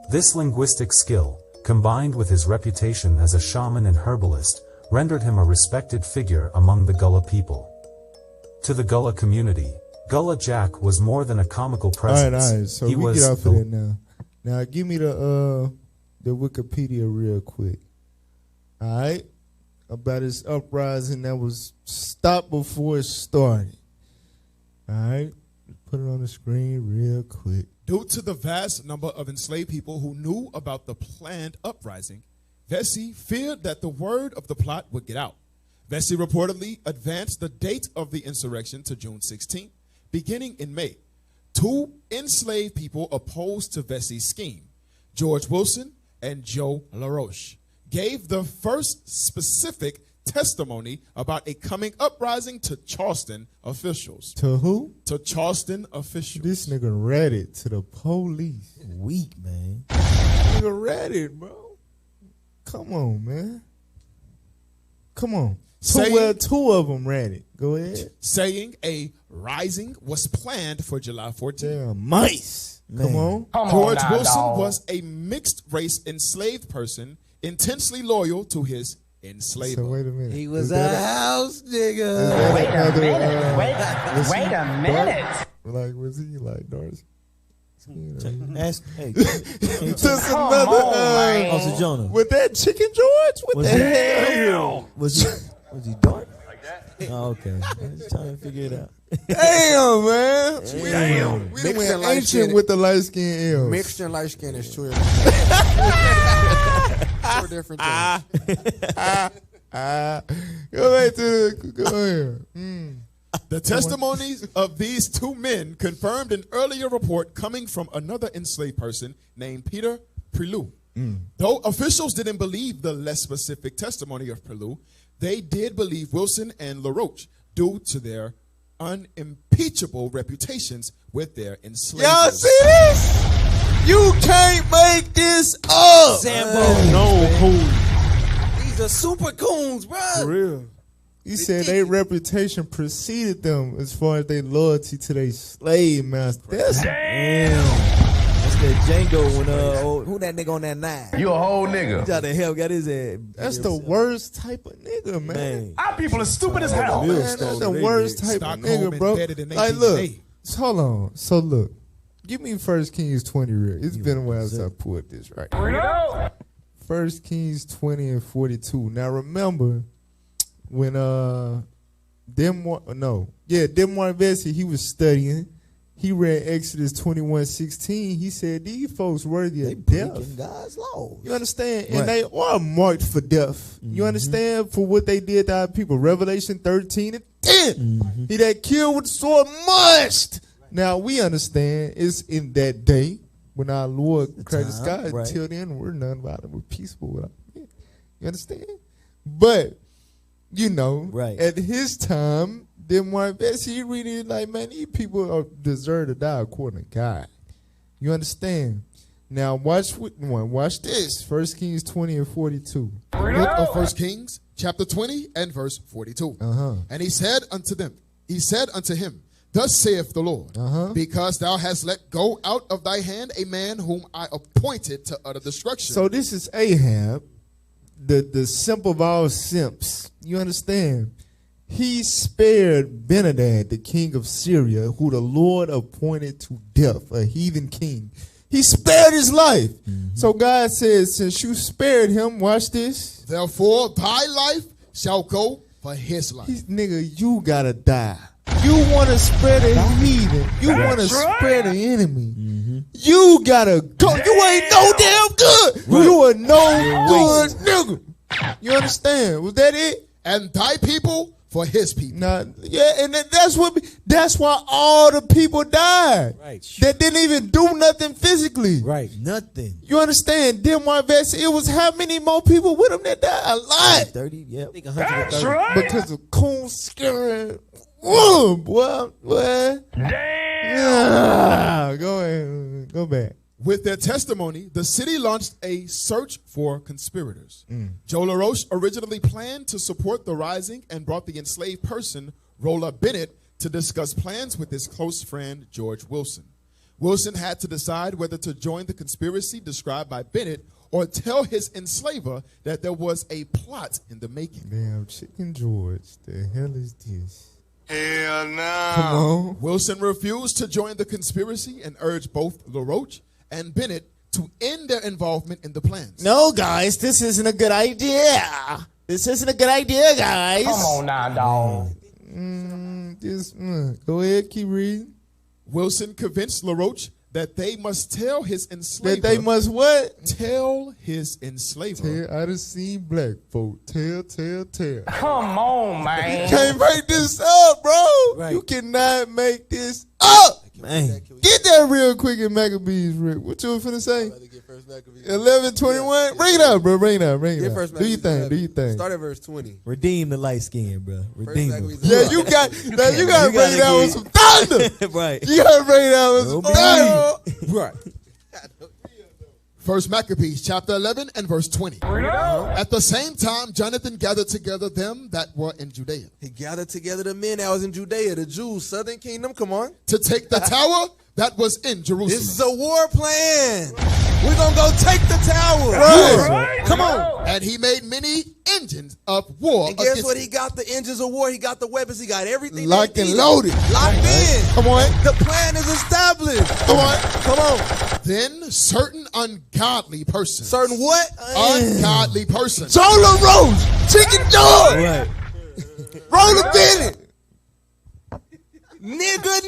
This linguistic skill, combined with his reputation as a shaman and herbalist, rendered him a respected figure among the Gullah people. To the Gullah community, Gullah Jack was more than a comical presence. All right. So we get off of that now. Now give me the Wikipedia real quick. All right. About his uprising that was stopped before it started. All right. Put it on the screen real quick. Due to the vast number of enslaved people who knew about the planned uprising, Vesey feared that the word of the plot would get out. Vesey reportedly advanced the date of the insurrection to June 16th, beginning in May. Two enslaved people opposed to Vesey's scheme, George Wilson and Joe LaRoche, gave the first specific testimony about a coming uprising to Charleston officials. To who? To Charleston officials. This nigga read it to the police. Weak, man. Nigga read it, bro. Come on, man. Come on. Two of them read it. Go ahead. Saying a rising was planned for July 14th. Damn mice. Come on. George Wilson was a mixed race enslaved person intensely loyal to his enslaver. So wait a minute. He was a house nigga. Wait a minute. Like, was he like Darcy? Ask, hey, Just another Officer Jonah. with that chicken George? What Was the he- hell? Was he dark? Like that? Oh, okay. I was trying to figure it out. Damn, man. Damn. We done went ancient with the light skin L's. Mixed and light skin is true. Two different things. Go back to go ahead. The testimonies of these two men confirmed an earlier report coming from another enslaved person named Peter Prelue. Though officials didn't believe the less specific testimony of Prelue, they did believe Wilson and LaRoche due to their unimpeachable reputations with their enslavers. Y'all see this? You can't make this up. Sambo. No, cool. These are super coons, bro. For real. He said their reputation preceded them as far as their loyalty to their slave master. That's That's that Django when who that nigga on that 9? You a whole nigga. He tried to help, got his ass. That's the worst type of nigga, man. Our people are stupid as hell. Man, that's the worst type of nigga, bro. Like, look, hold on. So, look, give me 1 Kings 20 real. It's been a while since I pulled this, right? 1 Kings 20 and 42. Now, remember, when Denmark Vesey, he was studying. He read Exodus 21:16. He said these folks worthy of death. God's law. You understand? Right. And they are marked for death. You understand? For what they did to our people. Revelation 13 and 10. He that killed with the sword must. Now we understand it's in that day when our Lord Christ God. right. Until then, we're none about it. We're peaceful with our men. You understand? But you know, at his time, Denmark Vesey, he really like, man, these people deserve to die according to God. You understand? Now watch this. 1 Kings 20 and 42. Book of 1 Kings, chapter 20 and verse 42. And he said unto him, Thus saith the Lord, because thou hast let go out of thy hand a man whom I appointed to utter destruction. So this is Ahab, the simp of all simps. You understand? He spared Benadad, the king of Syria, who the Lord appointed to death, a heathen king. He spared his life. So God says, since you spared him, watch this. Therefore, thy life shall go for his life. Nigga, you gotta die. You want to spare the heathen. You want to spare the enemy. You gotta go. You ain't no damn good. You are no good nigga. You understand? Was that it? And thy people for his people. Nah, yeah, and that's why all the people died. Right. That didn't even do nothing physically. Right. Nothing. You understand? Denmark Vesey, it was how many more people with him that died? A lot. 30, yep. I think 130. Because of coon scaring. Whoa, boy. Damn. Go ahead. Go back. With their testimony, the city launched a search for conspirators. Joe LaRoche originally planned to support the rising and brought the enslaved person, Rolla Bennett, to discuss plans with his close friend, George Wilson. Wilson had to decide whether to join the conspiracy described by Bennett or tell his enslaver that there was a plot in the making. Damn, Chicken George, the hell is this? Hell no. Come on. Wilson refused to join the conspiracy and urged both LaRoche and Bennett to end their involvement in the plans. No, guys, this isn't a good idea. This isn't a good idea, guys. Come on now, dog. Go ahead, keep reading. Wilson convinced LaRoche that they must tell his enslaver. That they must what? Tell his enslaver. I done seen black folk. Tell. Come on, man. You can't make this up, bro. Right. You cannot make this up. Man. Get that real quick in Maccabees, Rick. What you finna say? 11:21. Bring it up, bro. Bring it up. Get first Do your thing. Start at verse 20. Redeem the light skin, bro. Redeem them. Yeah, you got to bring it out with some thunder. Right. You gotta bring it out with some thunder. Right. First Maccabees chapter 11 and verse 20. At the same time, Jonathan gathered together them that were in Judea. He gathered together the men that was in Judea, the Jews, southern kingdom, come on. To take the tower that was in Jerusalem. This is a war plan. We're going to go take the tower. Right. Come on. And he made many engines of war. And guess what? He got the engines of war. He got the weapons. He got everything. Locked and loaded. Locked in. Come on. The plan is established. Come on. Come on. Then certain ungodly persons. Certain what? Ungodly persons. Jola Rose. Chicken George. Right. Roll a Bennett. Nigga.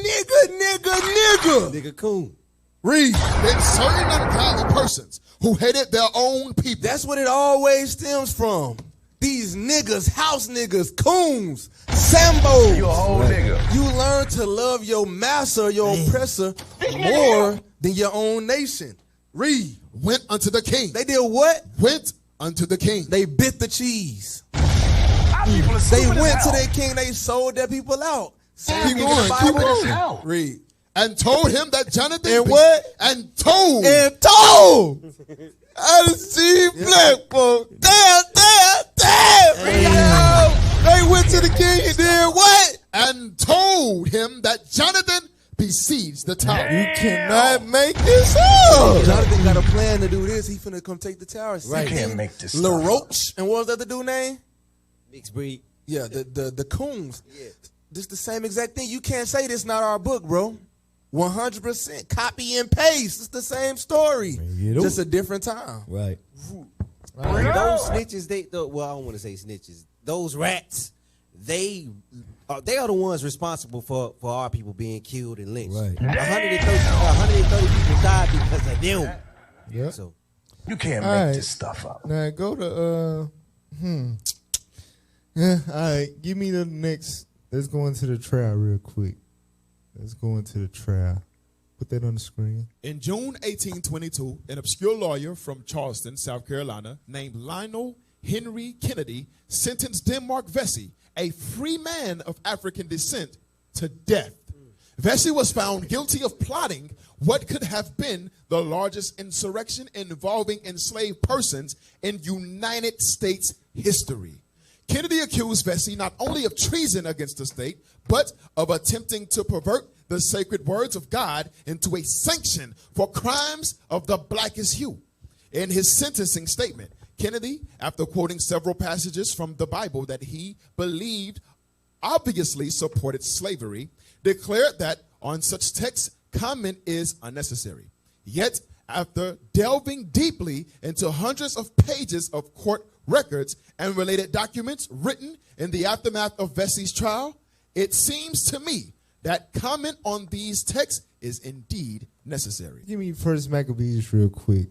Nigga coon. Read. Then certain ungodly persons who hated their own people. That's what it always stems from. These niggas, house niggas, coons, sambos. You a whole nigga. You learn to love your master, your oppressor, more than your own nation. Read. Went unto the king. They did what? Went unto the king. They bit the cheese. People are They stupid went as to hell. their king. They sold their people out. Keep going. Read. And told him that Jonathan. And what? And told. I see black folk. Damn. They went to the king and did what? And told him that Jonathan besieged the tower. You cannot make this up. Jonathan got a plan to do this. He finna come take the tower. You can't make this stuff LaRoche. And what was the other dude name? Mixed breed. Yeah, the coons. Yeah. This the same exact thing. You can't say this not our book, bro. 100% copy and paste. It's the same story, just a different time. Right. Those snitches, well, I don't want to say snitches. Those rats, they are the ones responsible for our people being killed and lynched. Right. 130 people died because of them. Yeah. So You can't All make right. this stuff up. Now go to Yeah, all right. Give me the next. Let's go into the trial real quick. Let's go into the trial. Put that on the screen. In June 1822, an obscure lawyer from Charleston, South Carolina, named Lionel Henry Kennedy, sentenced Denmark Vesey, a free man of African descent, to death. Vesey was found guilty of plotting what could have been the largest insurrection involving enslaved persons in United States history. Kennedy accused Vesey not only of treason against the state, but of attempting to pervert the sacred words of God into a sanction for crimes of the blackest hue. In his sentencing statement, Kennedy, after quoting several passages from the Bible that he believed obviously supported slavery, declared that on such texts, comment is unnecessary. Yet, after delving deeply into hundreds of pages of court records and related documents written in the aftermath of Vesey's trial, it seems to me that comment on these texts is indeed necessary. Give me First Maccabees real quick.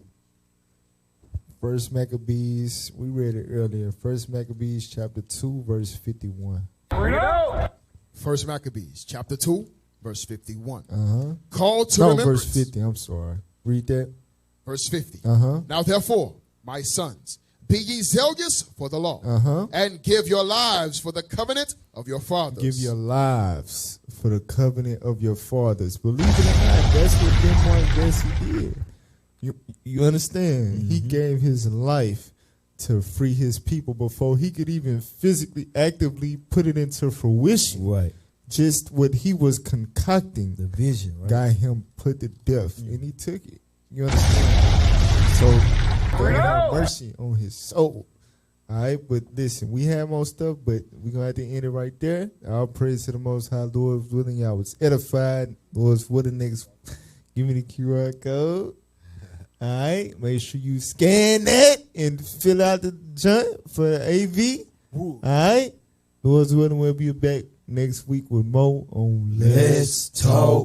First Maccabees, we read it earlier. First Maccabees chapter 2, verse 51. First Maccabees chapter 2, verse 51. Call to remembrance. verse 50, I'm sorry. Read that. Verse 50. Uh-huh. Now therefore, my sons, be ye zealous for the law, and give your lives for the covenant of your fathers. Give your lives for the covenant of your fathers. Believe it or not, that's what Denmark Vesey did. You understand? He gave his life to free his people before he could even physically, actively put it into fruition. Right. Just what he was concocting, the vision, right, got him put to death, and he took it. You understand? So, God have mercy on his soul. All right, but listen, we have more stuff, but we're going to have to end it right there. All praise to the Most High, Lord willing. Y'all was edified. Lord's willing. Next, give me the QR code. All right, make sure you scan that and fill out the junk for AV. All right, Lord's willing, we'll be back next week with more on Let's Talk